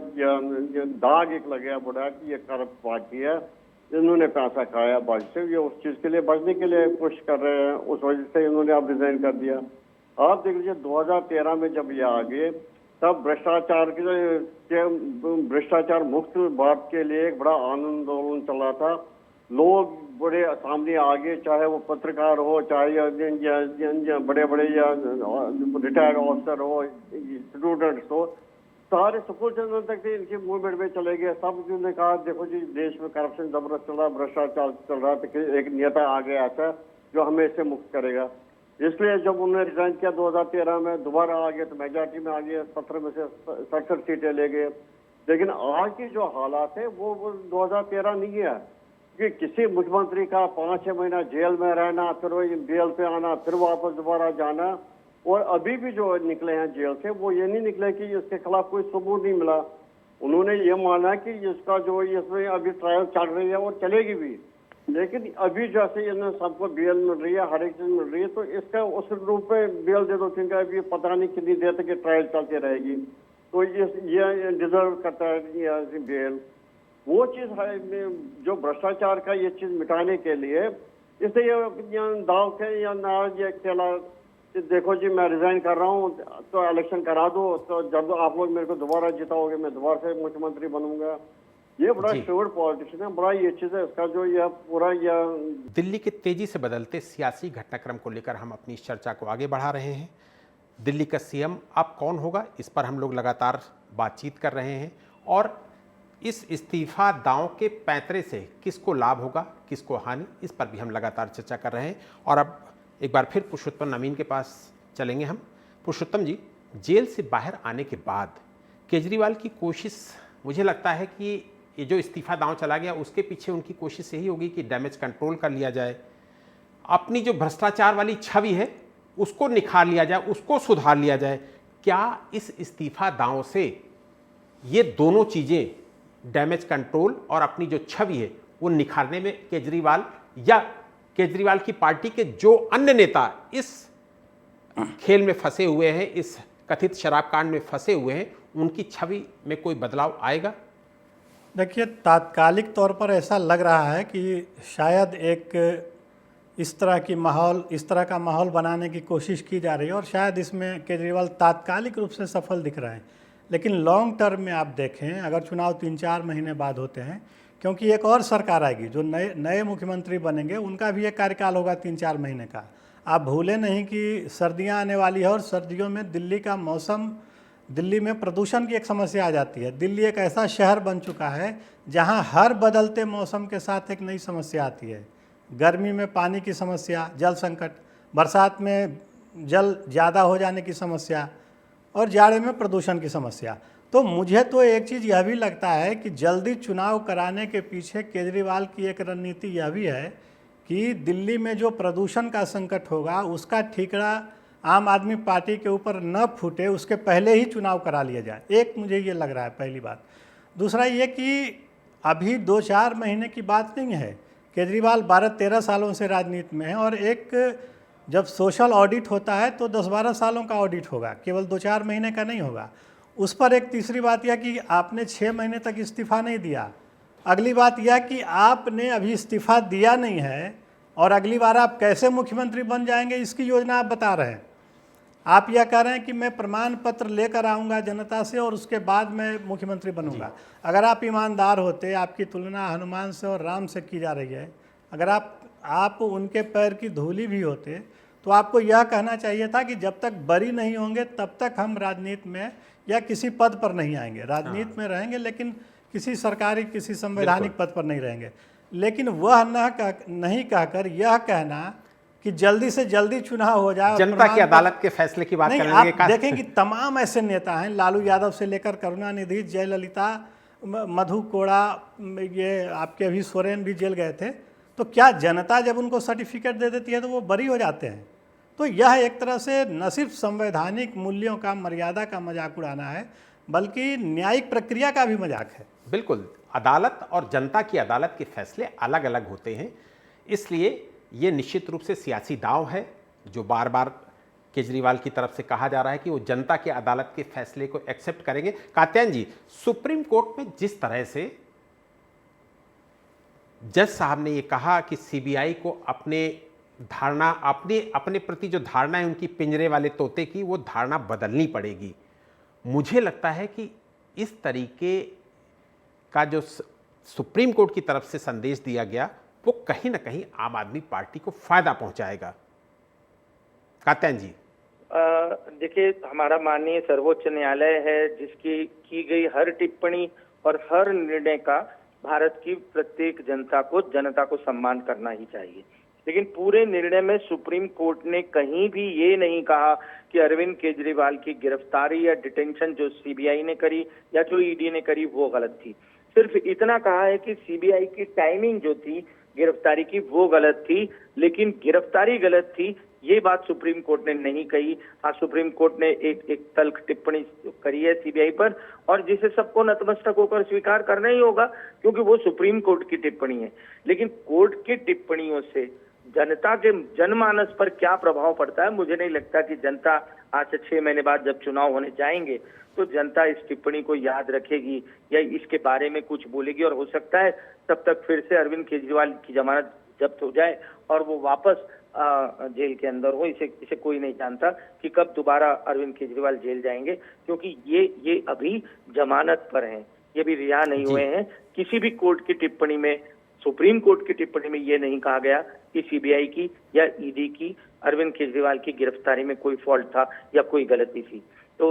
Speaker 5: दाग एक लग गया बड़ा कि ये करप्ट पार्टी है, इन्होंने पैसा खाया बज से, ये उस चीज के लिए बचने के लिए कोशिश कर रहे हैं, उस वजह से इन्होंने अब रिजाइन कर दिया। आप देख लीजिए 2013 में जब ये आ गए, तब भ्रष्टाचार मुक्त भारत के लिए एक बड़ा आंदोलन चला था। लोग बड़े सामने आगे, चाहे वो पत्रकार हो, चाहे बड़े बड़े या रिटायर्ड ऑफिसर हो, स्टूडेंट्स हो, सारे सुप्रीम कोर्ट तक इनकी मूवमेंट में चले गए। सब ने कहा देखो जी देश में करप्शन जबरदस्त चल रहा है, भ्रष्टाचार चल रहा है, तो एक नेता आ गया ऐसा जो हमें इससे मुक्त करेगा। इसलिए जब उन्होंने रिजाइन किया 2013 में, दोबारा आ गए तो मेजॉरिटी में आ गए, 17 में से 67 सीटें ले गए। लेकिन आज की जो हालात है वो 2013 नहीं है कि किसी मुख्यमंत्री का 5-6 महीना जेल में रहना, फिर वो बेल पे आना, फिर वापस दोबारा जाना। और अभी भी जो निकले हैं जेल से वो ये नहीं निकले कि इसके खिलाफ कोई सबूत नहीं मिला। उन्होंने ये माना कि इसका जो इसमें अभी ट्रायल चल रही है और चलेगी भी, लेकिन अभी जैसे इन्हें सबको बेल मिल रही है, हर एक चीज मिल रही है, तो इसका उस रूप में बेल दे दो क्योंकि अभी पता नहीं कितनी देर तक ट्रायल चलती रहेगी। तो ये डिजर्व करता है बेल। वो चीज है जो भ्रष्टाचार का ये चीज मिटाने के लिए इससे ये दाव के या नाराज ये खेला, देखो जी मैं रिजाइन कर रहा हूँ तो इलेक्शन करा दो, तो जब आप लोग मेरे को दोबारा जिताओगे मैं दोबारा से मुख्यमंत्री बनूंगा। ये बड़ा श्योर पॉलिटिक्स है, बड़ा ये चीज है इसका जो यह पूरा यह।
Speaker 1: दिल्ली के तेजी से बदलते सियासी घटनाक्रम को लेकर हम अपनी इस चर्चा को आगे बढ़ा रहे हैं। दिल्ली का सीएम अब कौन होगा, इस पर हम लोग लगातार बातचीत कर रहे हैं और इस इस्तीफा दांव के पैंतरे से किसको लाभ होगा किसको हानि, इस पर भी हम लगातार चर्चा कर रहे हैं। और अब एक बार फिर पुरुषोत्तम नवीन के पास चलेंगे हम। पुरुषोत्तम जी, जेल से बाहर आने के बाद केजरीवाल की कोशिश, मुझे लगता है कि ये जो इस्तीफा दांव चला गया उसके पीछे उनकी कोशिश यही होगी कि डैमेज कंट्रोल कर लिया जाए, अपनी जो भ्रष्टाचार वाली छवि है उसको निखार लिया जाए, उसको सुधार लिया जाए। क्या इस इस्तीफा दांव से ये दोनों चीज़ें, डैमेज कंट्रोल और अपनी जो छवि है वो निखारने में केजरीवाल या केजरीवाल की पार्टी के जो अन्य नेता इस खेल में फंसे हुए हैं, इस कथित शराब कांड में फंसे हुए हैं, उनकी छवि में कोई बदलाव आएगा?
Speaker 2: देखिए, तात्कालिक तौर पर ऐसा लग रहा है कि शायद एक इस तरह का माहौल बनाने की कोशिश की जा रही है और शायद इसमें केजरीवाल तात्कालिक रूप से सफल दिख रहे हैं। लेकिन लॉन्ग टर्म में आप देखें, अगर चुनाव 3-4 महीने बाद होते हैं, क्योंकि एक और सरकार आएगी, जो नए मुख्यमंत्री बनेंगे उनका भी एक कार्यकाल होगा 3-4 महीने का। आप भूलें नहीं कि सर्दियां आने वाली है और सर्दियों में दिल्ली का मौसम, दिल्ली में प्रदूषण की एक समस्या आ जाती है। दिल्ली एक ऐसा शहर बन चुका है जहां हर बदलते मौसम के साथ एक नई समस्या आती है। गर्मी में पानी की समस्या, जल संकट, बरसात में जल ज़्यादा हो जाने की समस्या और जाड़े में प्रदूषण की समस्या। तो मुझे तो एक चीज़ यह भी लगता है कि जल्दी चुनाव कराने के पीछे केजरीवाल की एक रणनीति यह भी है कि दिल्ली में जो प्रदूषण का संकट होगा उसका ठीकरा आम आदमी पार्टी के ऊपर न फूटे, उसके पहले ही चुनाव करा लिया जाए। एक मुझे ये लग रहा है, पहली बात। दूसरा ये कि अभी 2-4 महीने की बात नहीं है, केजरीवाल 12-13 सालों से राजनीति में है और एक जब सोशल ऑडिट होता है तो 10-12 सालों का ऑडिट होगा, केवल 2-4 महीने का नहीं होगा। उस पर एक तीसरी बात यह कि आपने 6 महीने तक इस्तीफा नहीं दिया। अगली बात यह कि आपने अभी इस्तीफा दिया नहीं है और अगली बार आप कैसे मुख्यमंत्री बन जाएंगे इसकी योजना आप बता रहे हैं। आप यह कह रहे हैं कि मैं प्रमाण पत्र लेकर आऊँगा जनता से और उसके बाद मैं मुख्यमंत्री बनूंगा। अगर आप ईमानदार होते, आपकी तुलना हनुमान से और राम से की जा रही है, अगर आप उनके पैर की धूली भी होते तो आपको यह कहना चाहिए था कि जब तक बरी नहीं होंगे तब तक हम राजनीति में या किसी पद पर नहीं आएंगे। राजनीति में रहेंगे लेकिन किसी सरकारी, किसी संवैधानिक पद पर नहीं रहेंगे। लेकिन वह नहीं कहकर यह कहना कि जल्दी से जल्दी चुनाव हो जाए,
Speaker 1: जनता की अदालत के फैसले की बात
Speaker 2: नहीं,
Speaker 1: करने
Speaker 2: आप देखें कि तमाम ऐसे नेता हैं, लालू यादव से लेकर करुणानिधि, जयललिता, मधु कोड़ा, ये आपके अभी सोरेन भी जेल गए थे। तो क्या जनता जब उनको सर्टिफिकेट दे देती है तो वो बरी हो जाते हैं? तो यह एक तरह से न सिर्फ संवैधानिक मूल्यों का, मर्यादा का मजाक उड़ाना है, बल्कि न्यायिक प्रक्रिया का भी मजाक है।
Speaker 1: बिल्कुल, अदालत और जनता की अदालत के फैसले अलग अलग होते हैं, इसलिए ये निश्चित रूप से सियासी दांव है जो बार बार केजरीवाल की तरफ से कहा जा रहा है कि वो जनता की अदालत के फैसले को एक्सेप्ट करेंगे। कात्यायन जी, सुप्रीम कोर्ट में जिस तरह से जज साहब ने ये कहा कि सीबीआई को अपने प्रति जो धारणा है उनकी पिंजरे वाले तोते की, वो धारणा बदलनी पड़ेगी। मुझे लगता है कि इस तरीके का जो सुप्रीम कोर्ट की तरफ से संदेश दिया गया वो कहीं ना कहीं आम आदमी पार्टी को फायदा पहुंचाएगा। कात्यायन जी,
Speaker 3: देखिए, हमारा माननीय सर्वोच्च न्यायालय है जिसकी की गई हर टिप्पणी और हर निर्णय का भारत की प्रत्येक जनता को सम्मान करना ही चाहिए। लेकिन पूरे निर्णय में सुप्रीम कोर्ट ने कहीं भी ये नहीं कहा कि अरविंद केजरीवाल की गिरफ्तारी या डिटेंशन जो सीबीआई ने करी या जो ईडी ने करी वो गलत थी। सिर्फ इतना कहा है कि सीबीआई की टाइमिंग जो थी गिरफ्तारी की वो गलत थी, लेकिन गिरफ्तारी गलत थी ये बात सुप्रीम कोर्ट ने नहीं कही। हाँ, सुप्रीम कोर्ट ने एक तल्ख टिप्पणी करी है सीबीआई पर, और जिसे सबको नतमस्तक होकर स्वीकार करना ही होगा क्योंकि वो सुप्रीम कोर्ट की टिप्पणी है। लेकिन कोर्ट की टिप्पणियों से जनता के जनमानस पर क्या प्रभाव पड़ता है, मुझे नहीं लगता कि जनता आज से 6 महीने बाद जब चुनाव होने जाएंगे तो जनता इस टिप्पणी को याद रखेगी या इसके बारे में कुछ बोलेगी, और हो सकता है तब तक फिर से अरविंद केजरीवाल की जमानत जब्त हो जाए और वो वापस जेल के अंदर हो। इसे कोई नहीं जानता कि कब दोबारा अरविंद केजरीवाल जेल जाएंगे, क्योंकि ये अभी जमानत पर हैं, ये भी रिहा नहीं हुए हैं। किसी भी कोर्ट की टिप्पणी में, सुप्रीम कोर्ट की टिप्पणी में ये नहीं कहा गया कि सीबीआई की या ईडी की अरविंद केजरीवाल की गिरफ्तारी में कोई फॉल्ट था या कोई गलती थी। तो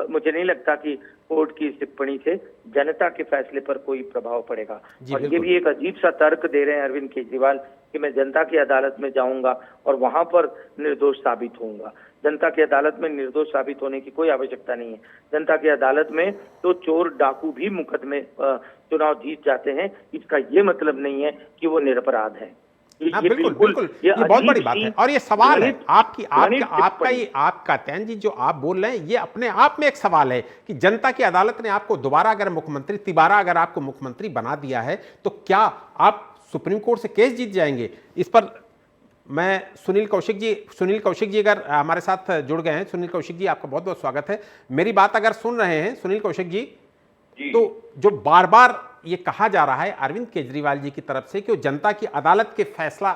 Speaker 3: मुझे नहीं लगता कि कोर्ट की इस टिप्पणी से जनता के फैसले पर कोई प्रभाव पड़ेगा। और ये भी एक अजीब सा तर्क दे रहे हैं अरविंद केजरीवाल कि मैं जनता की अदालत में जाऊंगा और वहां पर निर्दोष साबित होऊंगा। जनता की अदालत में निर्दोष साबित होने की कोई आवश्यकता नहीं है। जनता की अदालत में तो चोर डाकू भी मुकदमे चुनाव जीत जाते हैं, इसका ये मतलब नहीं है कि वो निरपराध है।
Speaker 1: हाँ, बिल्कुल बिल्कुल, ये बहुत बड़ी बात है। और ये सवाल है आपका तैन जी जो आप बोल रहे हैं, ये अपने आप में एक सवाल है कि जनता की अदालत ने आपको दोबारा अगर मुख्यमंत्री, तिबारा अगर आपको मुख्यमंत्री बना दिया है तो क्या आप सुप्रीम कोर्ट से केस जीत जाएंगे? इस पर मैं सुनील कौशिक जी अगर हमारे साथ जुड़ गए हैं। सुनील कौशिक जी, आपका बहुत बहुत स्वागत है। मेरी बात अगर सुन रहे हैं सुनील कौशिक जी, तो जो बार बार ये कहा जा रहा है अरविंद केजरीवाल जी की तरफ से कि वो जनता की अदालत के फैसला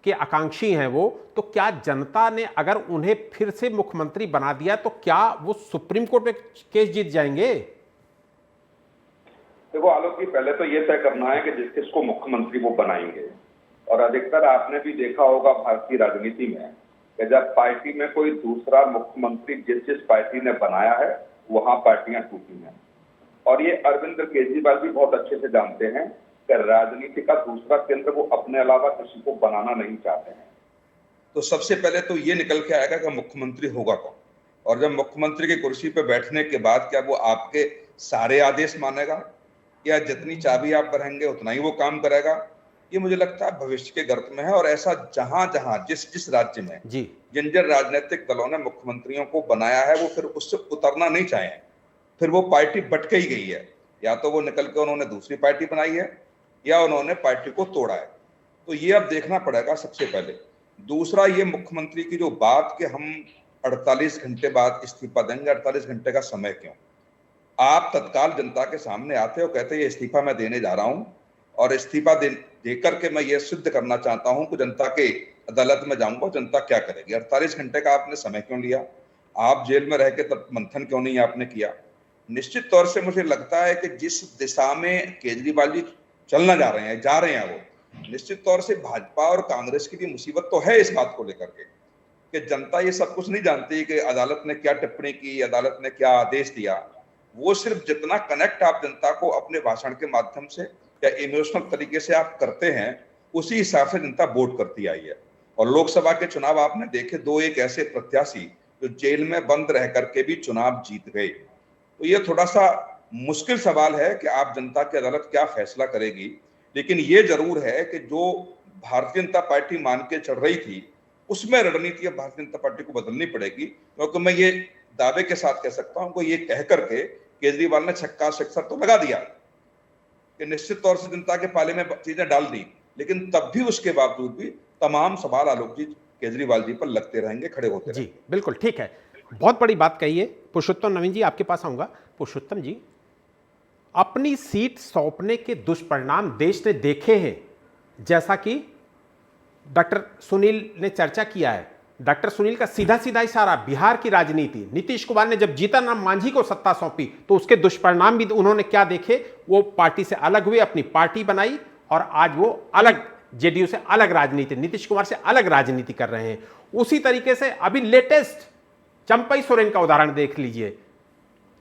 Speaker 1: के आकांक्षी हैं वो, तो क्या जनता ने अगर उन्हें फिर से मुख्यमंत्री बना दिया तो क्या वो सुप्रीम कोर्ट में केस जीत जाएंगे?
Speaker 6: देखो आलोक जी, पहले तो ये तय करना है कि जिसको मुख्यमंत्री वो बनाएंगे। और अधिकतर आपने भी देखा होगा भारतीय राजनीति में कि जब पार्टी में कोई दूसरा मुख्यमंत्री जिस पार्टी ने बनाया है वहां पार्टियां टूटी हैं। और ये अरविंद केजरीवाल भी बहुत अच्छे से जानते हैं कि राजनीति का दूसरा केंद्र वो अपने अलावा किसी को बनाना नहीं चाहते हैं। तो सबसे पहले तो ये निकल के आएगा कि मुख्यमंत्री होगा कौन, और जब मुख्यमंत्री की कुर्सी पर बैठने के बाद क्या वो आपके सारे आदेश मानेगा या जितनी चाबी आप भरेंगे उतना ही वो काम करेगा? ये मुझे लगता है भविष्य के गर्त में है। और ऐसा जहां जहां जिस राज्य में जिन राजनीतिक दलों ने मुख्यमंत्रियों को बनाया है वो फिर उससे उतरना नहीं चाहे, फिर वो पार्टी बटके ही गई है। या तो वो निकल के उन्होंने दूसरी पार्टी बनाई है या उन्होंने पार्टी को तोड़ा है। तो ये अब देखना पड़ेगा सबसे पहले। दूसरा, ये मुख्यमंत्री की जो बात कि हम 48 घंटे बाद इस्तीफा देंगे, 48 घंटे का समय क्यों? आप तत्काल जनता के सामने आते हो, कहते ये इस्तीफा मैं देने जा रहा हूं और इस्तीफा देकर के मैं ये सिद्ध करना चाहता हूं कि जनता के अदालत में जाऊंगा, जनता क्या करेगी। 48 घंटे का आपने समय क्यों लिया? आप जेल में रह के तब मंथन क्यों नहीं आपने किया? निश्चित तौर से मुझे लगता है कि जिस दिशा में केजरीवाल जी चलना जा रहे हैं वो निश्चित तौर से भाजपा और कांग्रेस की भी मुसीबत तो है इस बात को लेकर के कि जनता ये सब कुछ नहीं जानती कि अदालत ने क्या टिप्पणी की, अदालत ने क्या आदेश दिया। वो सिर्फ जितना कनेक्ट आप जनता को अपने भाषण के माध्यम से या इमोशनल तरीके से आप करते हैं उसी हिसाब से जनता वोट करती आई है। और लोकसभा के चुनाव आपने देखे, 2 एक ऐसे प्रत्याशी जो जेल में बंद रह करके भी चुनाव जीत गए। तो ये थोड़ा सा मुश्किल सवाल है कि आप जनता की अदालत क्या फैसला करेगी। लेकिन ये जरूर है कि जो भारतीय जनता पार्टी मान के चल रही थी उसमें रणनीति अब भारतीय जनता पार्टी को बदलनी पड़ेगी। क्योंकि मैं ये दावे के साथ कह सकता हूं कि ये कह करके केजरीवाल ने छक्का सिक्सर तो लगा दिया कि निश्चित तौर से जनता के पाले में चीजें डाल दी, लेकिन तब भी उसके बावजूद भी तमाम सवाल आलोक जी केजरीवाल जी पर लगते रहेंगे, खड़े होते रहेंगे।
Speaker 1: जी बिल्कुल ठीक है, बहुत बड़ी बात कही है। पुरुषोत्तम नवीन जी, आपके पास आऊंगा। पुरुषोत्तम जी, अपनी सीट सौंपने के दुष्परिणाम देश ने देखे हैं, जैसा कि डॉक्टर सुनील ने चर्चा किया है। डॉक्टर सुनील का सीधा सीधा इशारा, बिहार की राजनीति, नीतीश कुमार ने जब जीतन राम मांझी को सत्ता सौंपी तो उसके दुष्परिणाम भी उन्होंने क्या देखे। वो पार्टी से अलग हुए, अपनी पार्टी बनाई और आज वो अलग जेडीयू से अलग राजनीति, नीतीश कुमार से अलग राजनीति कर रहे हैं। उसी तरीके से अभी लेटेस्ट चंपई सोरेन का उदाहरण देख लीजिए।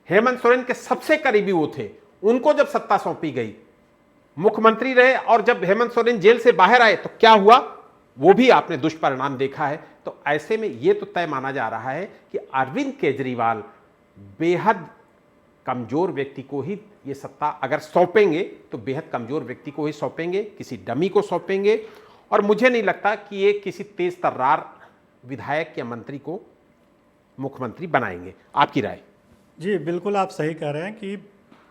Speaker 1: हेमंत सोरेन के सबसे करीबी वो थे, उनको जब सत्ता सौंपी गई, मुख्यमंत्री रहे, और जब हेमंत सोरेन जेल से बाहर आए तो क्या हुआ, वो भी आपने दुष्परिणाम देखा है। तो ऐसे में ये तो तय माना जा रहा है कि अरविंद केजरीवाल बेहद कमजोर व्यक्ति को ही ये सत्ता अगर सौंपेंगे तो बेहद कमजोर व्यक्ति को ही सौंपेंगे, किसी डमी को सौंपेंगे। और मुझे नहीं लगता कि ये किसी तेज तर्रार विधायक या मंत्री को मुख्यमंत्री बनाएंगे। आपकी राय?
Speaker 2: जी बिल्कुल, आप सही कह रहे हैं कि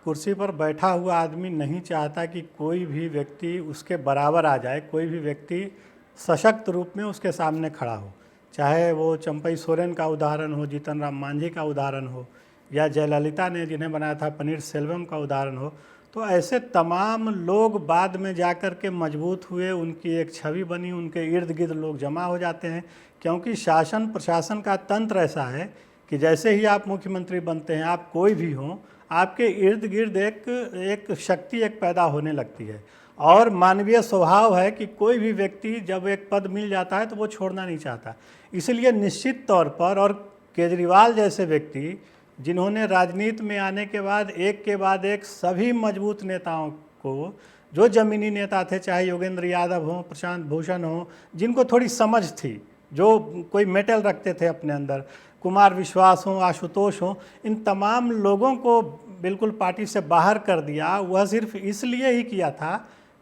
Speaker 2: कुर्सी पर बैठा हुआ आदमी नहीं चाहता कि कोई भी व्यक्ति उसके बराबर आ जाए, कोई भी व्यक्ति सशक्त रूप में उसके सामने खड़ा हो, चाहे वो चंपई सोरेन का उदाहरण हो, जीतन राम मांझी का उदाहरण हो, या जयललिता ने जिन्हें बनाया था पनीर सेल्वम का उदाहरण हो। तो ऐसे तमाम लोग बाद में जाकर के मजबूत हुए, उनकी एक छवि बनी, उनके इर्द गिर्द लोग जमा हो जाते हैं। क्योंकि शासन प्रशासन का तंत्र ऐसा है कि जैसे ही आप मुख्यमंत्री बनते हैं, आप कोई भी हों, आपके इर्द गिर्द एक शक्ति एक पैदा होने लगती है। और मानवीय स्वभाव है कि कोई भी व्यक्ति जब एक पद मिल जाता है तो वो छोड़ना नहीं चाहता। इसलिए निश्चित तौर पर, और केजरीवाल जैसे व्यक्ति जिन्होंने राजनीति में आने के बाद एक सभी मजबूत नेताओं को, जो जमीनी नेता थे, चाहे योगेंद्र यादव हो, प्रशांत भूषण हो, जिनको थोड़ी समझ थी, जो कोई मेटल रखते थे अपने अंदर, कुमार विश्वास हो, आशुतोष हो, इन तमाम लोगों को बिल्कुल पार्टी से बाहर कर दिया। वह सिर्फ इसलिए ही किया था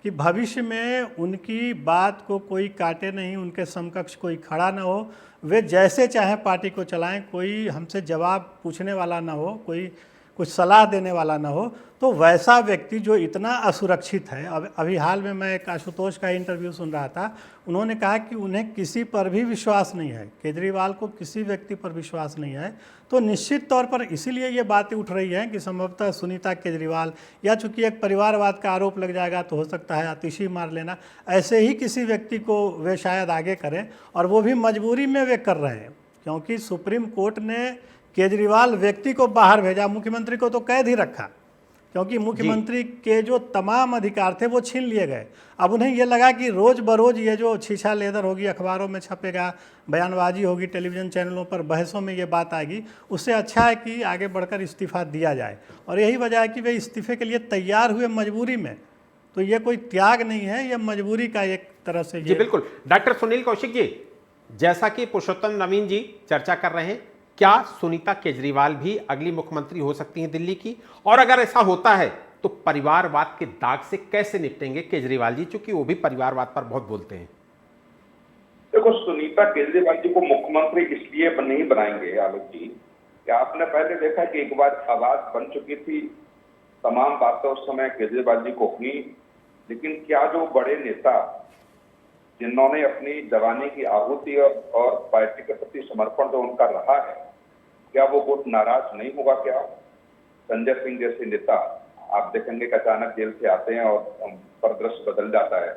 Speaker 2: कि भविष्य में उनकी बात को कोई काटे नहीं, उनके समकक्ष कोई खड़ा ना हो, वे जैसे चाहे पार्टी को चलाएं, कोई हमसे जवाब पूछने वाला ना हो, कोई कुछ सलाह देने वाला ना हो। तो वैसा व्यक्ति जो इतना असुरक्षित है, अभी हाल में मैं एक आशुतोष का इंटरव्यू सुन रहा था, उन्होंने कहा कि उन्हें किसी पर भी विश्वास नहीं है, केजरीवाल को किसी व्यक्ति पर विश्वास नहीं है। तो निश्चित तौर पर इसीलिए ये बातें उठ रही हैं कि संभवतः सुनीता केजरीवाल, या चूंकि एक परिवारवाद का आरोप लग जाएगा तो हो सकता है आतिशी मार लेना, ऐसे ही किसी व्यक्ति को वे शायद आगे करें, और वो भी मजबूरी में वे कर रहे हैं। क्योंकि सुप्रीम कोर्ट ने केजरीवाल व्यक्ति को बाहर भेजा, मुख्यमंत्री को तो कैद ही रखा, क्योंकि मुख्यमंत्री के जो तमाम अधिकार थे वो छीन लिए गए। अब उन्हें ये लगा कि रोज़ बरोज ये जो छीछा लेदर होगी, अखबारों में छपेगा, बयानबाजी होगी, टेलीविज़न चैनलों पर बहसों में ये बात आएगी, उससे अच्छा है कि आगे बढ़कर इस्तीफ़ा दिया जाए। और यही वजह है कि वे इस्तीफे के लिए तैयार हुए मजबूरी में। तो ये कोई त्याग नहीं है, ये मजबूरी का एक तरह से।
Speaker 1: जी बिल्कुल। डॉक्टर सुनील कौशिक जी, जैसा कि पुरुषोत्तम नवीन जी चर्चा कर रहे हैं, क्या सुनीता केजरीवाल भी अगली मुख्यमंत्री हो सकती हैं दिल्ली की? और अगर ऐसा होता है तो परिवारवाद के दाग से कैसे निपटेंगे केजरीवाल जी, चूंकि वो भी परिवारवाद पर बहुत बोलते हैं?
Speaker 6: देखो, सुनीता केजरीवाल जी को मुख्यमंत्री इसलिए नहीं बनाएंगे आलोक जी कि आपने पहले देखा कि एक बार आवाज बन चुकी थी, तमाम बातें उस समय केजरीवाल जी को हुई, लेकिन क्या जो बड़े नेता जिन्होंने अपनी जवानी की आहुति और पार्टी के प्रति समर्पण जो उनका रहा है, क्या वो बहुत नाराज नहीं होगा? क्या संजय सिंह जैसे नेता आप देखेंगे कि अचानक जेल से आते हैं और परिदृश्य बदल जाता है।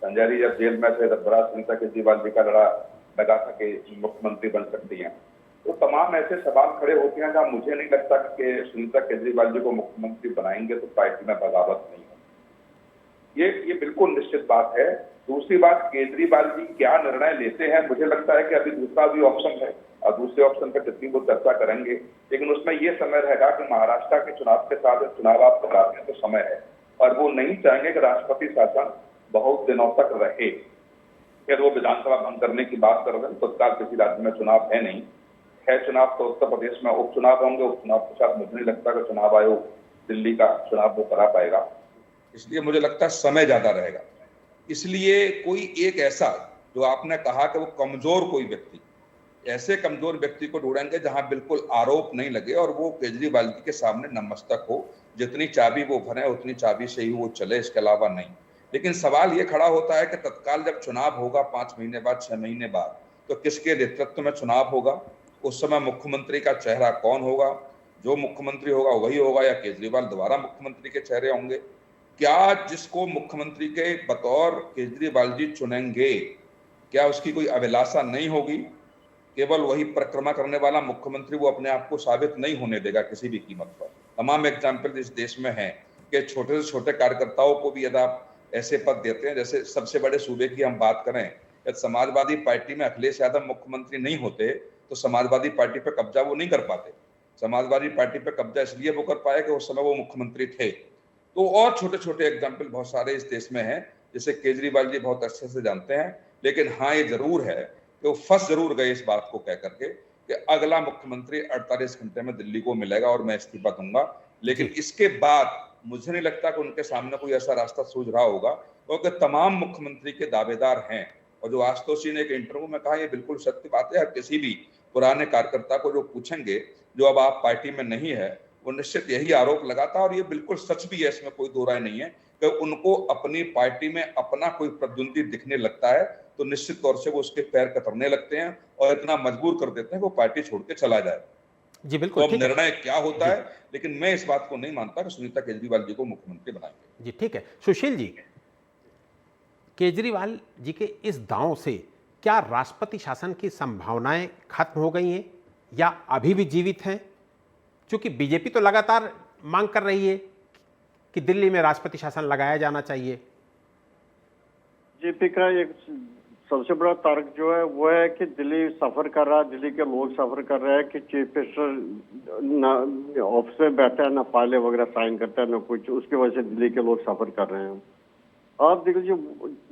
Speaker 6: संजय जी जब जेल में थे तब बड़ा सुनीता केजरीवाल जी का लड़ा लगा था कि मुख्यमंत्री बन सकती हैं। तो तमाम ऐसे सवाल खड़े होते हैं जहाँ मुझे नहीं लगता कि सुनीता केजरीवाल जी को मुख्यमंत्री बनाएंगे तो पार्टी में बगावत नहीं है। ये बिल्कुल निश्चित बात है। दूसरी बात, केजरीवाल जी क्या निर्णय लेते हैं, मुझे लगता है कि अभी दूसरा भी ऑप्शन है और दूसरे ऑप्शन पर जितनी वो चर्चा करेंगे, लेकिन उसमें ये समय रहेगा कि महाराष्ट्र के चुनाव के साथ चुनाव आप कराते हैं तो समय है, और वो नहीं चाहेंगे कि राष्ट्रपति शासन बहुत दिनों तक रहे। फिर वो विधानसभा भंग करने की बात कर रहे हैं, तत्काल किसी राज्य में चुनाव है नहीं, है चुनाव तो उत्तर प्रदेश में उपचुनाव होंगे। उपचुनाव के साथ मुझे नहीं लगता कि चुनाव आयोग दिल्ली का चुनाव वो करा पाएगा, इसलिए मुझे लगता है समय ज्यादा रहेगा। इसलिए कोई एक ऐसा, जो आपने कहा कि वो कमजोर कोई व्यक्ति, ऐसे कमजोर व्यक्ति को ढूंढेंगे जहां बिल्कुल आरोप नहीं लगे और वो केजरीवाल जी के सामने नतमस्तक हो, जितनी चाबी वो भरे उतनी चाबी से ही वो चले, इसके अलावा नहीं। लेकिन सवाल ये खड़ा होता है कि तत्काल जब चुनाव होगा 5 महीने बाद, 6 महीने बाद, तो किसके नेतृत्व में चुनाव होगा? उस समय मुख्यमंत्री का चेहरा कौन होगा? जो मुख्यमंत्री होगा वही होगा या केजरीवाल दोबारा मुख्यमंत्री के चेहरे होंगे? क्या जिसको मुख्यमंत्री के बतौर केजरीवाल जी चुनेंगे, क्या उसकी कोई अभिलाषा नहीं होगी? केवल वही परिक्रमा करने वाला मुख्यमंत्री वो अपने आप को साबित नहीं होने देगा किसी भी कीमत पर। तमाम एग्जाम्पल इस देश में हैं कि छोटे से छोटे कार्यकर्ताओं को भी यदि आप ऐसे पद देते हैं। जैसे सबसे बड़े सूबे की हम बात करें, यदि समाजवादी पार्टी में अखिलेश यादव मुख्यमंत्री नहीं होते तो समाजवादी पार्टी पे कब्जा वो नहीं कर पाते। समाजवादी पार्टी पे कब्जा इसलिए वो कर पाए कि उस समय वो मुख्यमंत्री थे। तो और छोटे छोटे एग्जाम्पल बहुत सारे इस देश में हैं, जिसे केजरीवाल जी बहुत अच्छे से जानते हैं। लेकिन हाँ, ये जरूर है कि वो फंस जरूर गए इस बात को कह करके कि अगला मुख्यमंत्री 48 घंटे में दिल्ली को मिलेगा और मैं इस्तीफा दूंगा। लेकिन इसके बाद मुझे नहीं लगता कि उनके सामने कोई ऐसा रास्ता सूझ रहा होगा, क्योंकि तमाम मुख्यमंत्री के दावेदार हैं। और जो आशुतोष जी ने एक इंटरव्यू में कहा, ये बिल्कुल सत्य बात है। किसी भी पुराने कार्यकर्ता को जो पूछेंगे जो अब आप पार्टी में नहीं है, वो निश्चित यही आरोप लगाता है। और ये बिल्कुल सच भी है, इसमें कोई दो राय नहीं है कि उनको अपनी पार्टी में अपना कोई प्रतिद्वंदी दिखने लगता है तो निश्चित तौर से वो उसके पैर कतरने लगते हैं और इतना मजबूर कर देते हैं कि वो पार्टी छोड़ के चला जाए।
Speaker 1: जी बिल्कुल।
Speaker 6: तो अब निर्णय क्या होता है, लेकिन मैं इस बात को नहीं मानता कि सुनीता केजरीवाल जी को मुख्यमंत्री बनाएंगे।
Speaker 1: जी ठीक है। सुशील जी, केजरीवाल जी के इस दांव से क्या राष्ट्रपति शासन की संभावनाएं खत्म हो गई हैं या अभी भी जीवित हैं? क्योंकि बीजेपी तो लगातार मांग कर रही है कि दिल्ली में राष्ट्रपति शासन लगाया जाना चाहिए।
Speaker 5: बीजेपी का एक सबसे बड़ा तर्क जो है वो है कि दिल्ली सफर कर रहा है, दिल्ली के लोग सफर कर रहे हैं कि चीफ मिनिस्टर ना ऑफिस में बैठा है, ना फाइलें वगैरह साइन करता है, ना कुछ। उसकी वजह से दिल्ली के लोग सफर कर रहे हैं। आप देख लीजिए,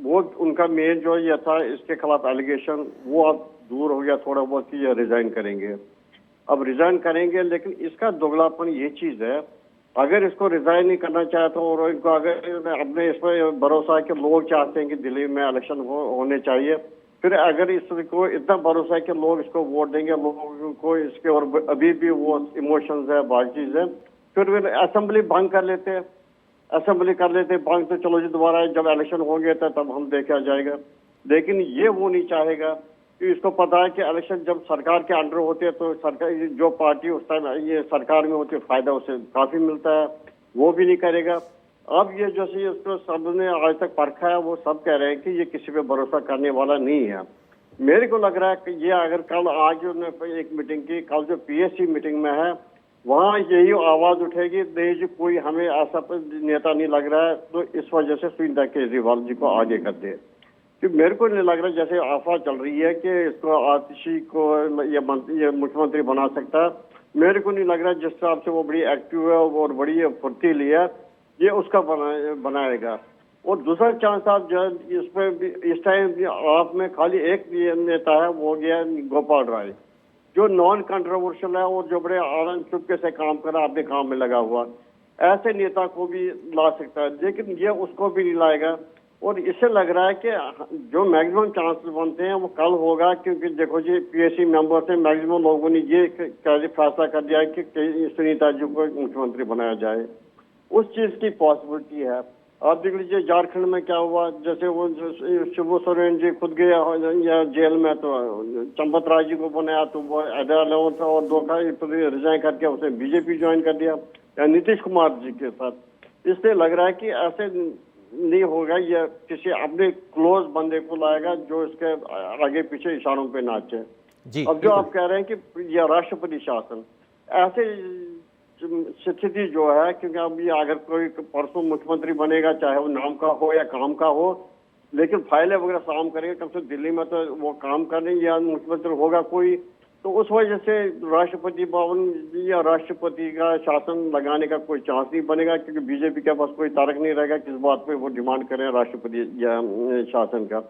Speaker 5: वो उनका मेन जो ये था, इसके खिलाफ एलिगेशन, वो अब दूर हो गया थोड़ा बहुत कि ये रिजाइन करेंगे। अब रिजाइन करेंगे, लेकिन इसका दोगलापन ये चीज है, अगर इसको रिजाइन नहीं करना चाहता और इनको अगर अपने इस पर भरोसा है कि लोग चाहते हैं कि दिल्ली में इलेक्शन होने चाहिए, फिर अगर इसको इतना भरोसा है कि लोग इसको वोट देंगे, लोगों को इसके और अभी भी वो इमोशंस है, बाकी चीज है, फिर असेंबली भंग कर लेते हैं। असेंबली कर लेते भंग, तो चलो जी दोबारा जब इलेक्शन होंगे तो तब हम देखा जाएगा। लेकिन ये वो नहीं चाहेगा कि इसको पता है कि इलेक्शन जब सरकार के अंडर होते हैं तो सरकार जो पार्टी उस टाइम ये सरकार में होती है फायदा उसे काफी मिलता है, वो भी नहीं करेगा। अब ये जैसे इसको सबने आज तक परखा है, वो सब कह रहे हैं कि ये किसी पे भरोसा करने वाला नहीं है। मेरे को लग रहा है कि ये अगर कल आज उन्होंने एक मीटिंग की, कल जो PSC मीटिंग में है वहाँ यही आवाज उठेगी, नहीं जी कोई हमें ऐसा नेता नहीं लग रहा है, तो इस वजह से सुनीता केजरीवाल जी को आगे कर दे। कि मेरे को नहीं लग रहा जैसे अफवाह चल रही है कि इसको आतिशी को ये मुख्यमंत्री बना सकता है। मेरे को नहीं लग रहा जिस हिसाब से वो बड़ी एक्टिव है और बड़ी फुर्तीली है, ये उसका बनाएगा। और दूसरा चांस आप जो इसमें इस टाइम आप में खाली एक नेता है, वो गया गोपाल राय, जो नॉन कंट्रोवर्शियल है और जो बड़े आनंद चुपके से काम कर रहा, अपने काम में लगा हुआ। ऐसे नेता को भी ला सकता है, लेकिन ये उसको भी नहीं लाएगा। और इससे लग रहा है कि जो मैक्सिमम चांसेस बनते हैं वो कल होगा, क्योंकि देखो जी PSC मेंबर से मैक्सिमम लोगों ने ये फैसला कर दिया कि सुनीता जी को मुख्यमंत्री बनाया जाए। उस चीज की पॉसिबिलिटी है। आप देख लीजिए झारखंड में क्या हुआ, जैसे वो शिबू सोरेन जी खुद गए या जेल में, तो चंपत राय जी को बनाया, तो वो 11 और 2 का रिजाइन करके उसने BJP ज्वाइन कर दिया, या नीतीश कुमार जी के साथ। इसलिए लग रहा है कि ऐसे नहीं होगा, ये किसी अपने क्लोज बंदे को लाएगा जो इसके आगे पीछे इशारों पे नाचे। अब जो आप कह रहे हैं कि यह राष्ट्रपति शासन, ऐसे स्थिति जो है, क्योंकि अब ये अगर कोई परसों मुख्यमंत्री बनेगा, चाहे वो नाम का हो या काम का हो, लेकिन फाइलें वगैरह साम करेंगे, कम से कम दिल्ली में तो वो काम करने या मुख्यमंत्री होगा कोई, तो उस वजह से राष्ट्रपति भवन या राष्ट्रपति का शासन लगाने का कोई चांस नहीं बनेगा, क्योंकि BJP के पास कोई तारक नहीं रहेगा किस बात पे वो डिमांड करें राष्ट्रपति या शासन का।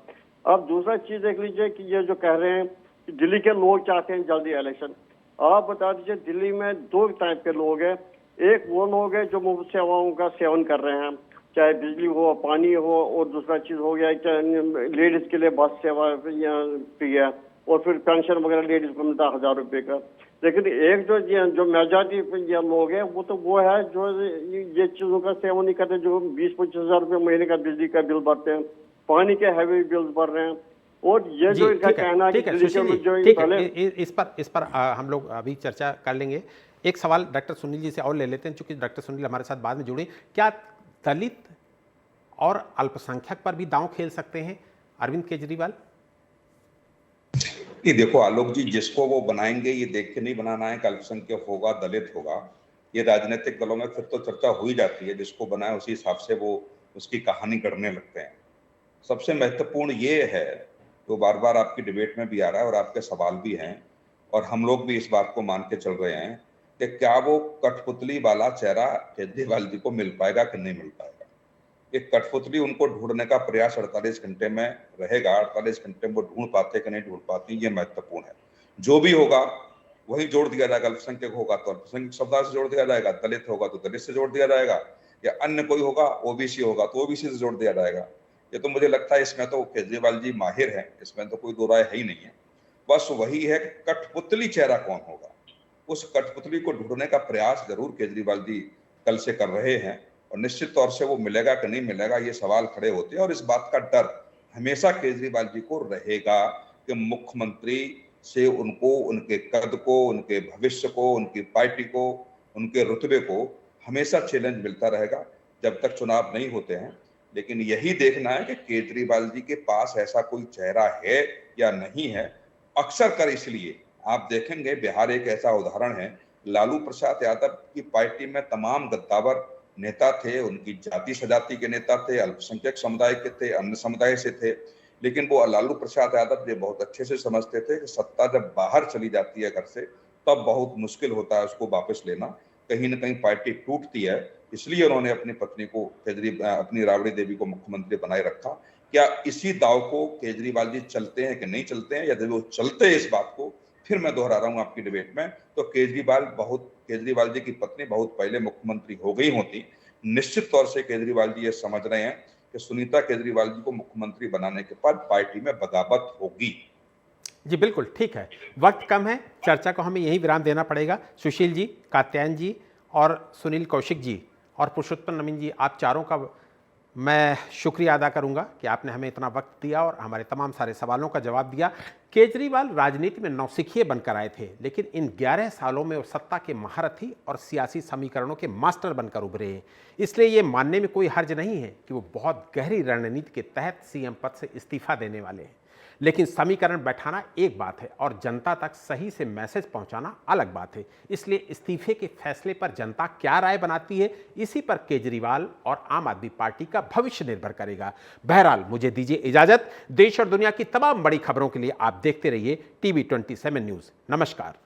Speaker 5: अब दूसरा चीज देख लीजिए कि ये जो कह रहे हैं कि दिल्ली के लोग चाहते हैं जल्दी इलेक्शन। आप बता दीजिए, दिल्ली में 2 टाइप के लोग हैं। एक वो लोग हैं जो मुफ्त सेवाओं का सेवन कर रहे हैं, चाहे बिजली हो, पानी हो, और दूसरा चीज हो गया लेडीज के लिए बस सेवा फ्री है, और फिर पेंशन वगैरह लेडीज को मिलता है 1000 रुपए का। लेकिन एक जो मेजॉरिटी लोग हैं वो है जो ये चीजों का सेवन नहीं करते, जो 20-25 हजार रुपये महीने का बिजली का बिल भरते हैं, पानी के हैवी बिल्स भर रहे हैं। और ये जो इनका कहना है
Speaker 1: इस पर हम लोग अभी चर्चा कर लेंगे। एक सवाल डॉक्टर सुनील जी से और ले लेते हैं, चूंकि डॉक्टर सुनील हमारे साथ बाद में जुड़े। क्या दलित और अल्पसंख्यक पर भी दांव खेल सकते हैं अरविंद केजरीवाल?
Speaker 6: नहीं, देखो आलोक जी, जिसको वो बनाएंगे ये देख के नहीं बनाना है कि अल्पसंख्यक होगा, दलित होगा। ये राजनीतिक दलों में फिर तो चर्चा हो ही जाती है, जिसको बनाए उसी हिसाब से वो उसकी कहानी गढ़ने लगते हैं। सबसे महत्वपूर्ण ये है, तो बार बार आपकी डिबेट में भी आ रहा है और आपके सवाल भी हैं, और हम लोग भी इस बात को मान के चल रहे हैं कि क्या वो कठपुतली वाला चेहरा केजरीवाल जी को मिल पाएगा कि नहीं मिल पाएगा। एक कठपुतली उनको ढूंढने का प्रयास 48 घंटे में रहेगा, 48 घंटे में वो ढूंढ पाते कि नहीं ढूंढ पाती, ये महत्वपूर्ण है। जो भी होगा वही जोड़ दिया जाएगा। अल्पसंख्यक होगा तो अल्पसंख्यक समुदाय से जोड़ दिया जाएगा, दलित होगा तो दलित से जोड़ दिया जाएगा, या अन्य कोई होगा ओबीसी होगा तो ओबीसी से जोड़ दिया जाएगा। ये तो मुझे लगता है इसमें तो केजरीवाल जी माहिर हैं, इसमें तो कोई दो राय है ही नहीं है। बस वही है, कठपुतली चेहरा कौन होगा, उस कठपुतली को ढूंढने का प्रयास जरूर केजरीवाल जी कल से कर रहे हैं, और निश्चित तौर से वो मिलेगा कि नहीं मिलेगा ये सवाल खड़े होते हैं। और इस बात का डर हमेशा केजरीवाल जी को रहेगा कि मुख्यमंत्री से उनको, उनके कद को, उनके भविष्य को, उनकी पार्टी को, उनके रुतबे को हमेशा चैलेंज मिलता रहेगा जब तक चुनाव नहीं होते हैं। लेकिन यही देखना है कि केजरीवाल जी के पास ऐसा कोई चेहरा है या नहीं है। अक्सर कर इसलिए आप देखेंगे, बिहार एक ऐसा उदाहरण है, लालू प्रसाद यादव की पार्टी में तमाम गद्दावर नेता थे, उनकी जाति सजाति के नेता थे, अल्पसंख्यक समुदाय के थे, अन्य समुदाय से थे, लेकिन वो लालू प्रसाद यादव ये बहुत अच्छे से समझते थे कि सत्ता जब बाहर चली जाती है घर से तब बहुत मुश्किल होता है उसको वापस लेना, कहीं ना कहीं पार्टी टूटती है। इसलिए उन्होंने अपनी पत्नी को अपनी राबड़ी देवी को मुख्यमंत्री बनाए रखा। क्या इसी दाव को केजरीवाल जी चलते हैं कि नहीं चलते हैं? यदि वो चलते हैं इस बात को, फिर मैं दोहरा रहा हूं आपकी डिबेट में, तो केजरीवाल जी की पत्नी बहुत पहले मुख्यमंत्री हो गई होती। निश्चित तौर से केजरीवाल जी ये समझ रहे हैं कि सुनीता केजरीवाल जी को मुख्यमंत्री बनाने के बाद पार्टी में बगावत होगी।
Speaker 1: जी बिल्कुल ठीक है, वक्त कम है, चर्चा को हमें यही विराम देना पड़ेगा। सुशील जी, कात्यायन जी और सुनील कौशिक जी और पुरुषोत्तम नवीन जी, आप चारों का मैं शुक्रिया अदा करूंगा कि आपने हमें इतना वक्त दिया और हमारे तमाम सारे सवालों का जवाब दिया। केजरीवाल राजनीति में नौसिखिए बनकर आए थे, लेकिन इन 11 सालों में वो सत्ता के महारथी और सियासी समीकरणों के मास्टर बनकर उभरे हैं। इसलिए ये मानने में कोई हर्ज नहीं है कि वो बहुत गहरी रणनीति के तहत सीएम पद से इस्तीफा देने वाले हैं। लेकिन समीकरण बैठाना एक बात है और जनता तक सही से मैसेज पहुंचाना अलग बात है। इसलिए इस्तीफे के फैसले पर जनता क्या राय बनाती है, इसी पर केजरीवाल और आम आदमी पार्टी का भविष्य निर्भर करेगा। बहरहाल मुझे दीजिए इजाजत। देश और दुनिया की तमाम बड़ी खबरों के लिए आप देखते रहिए TV 27 न्यूज़। नमस्कार।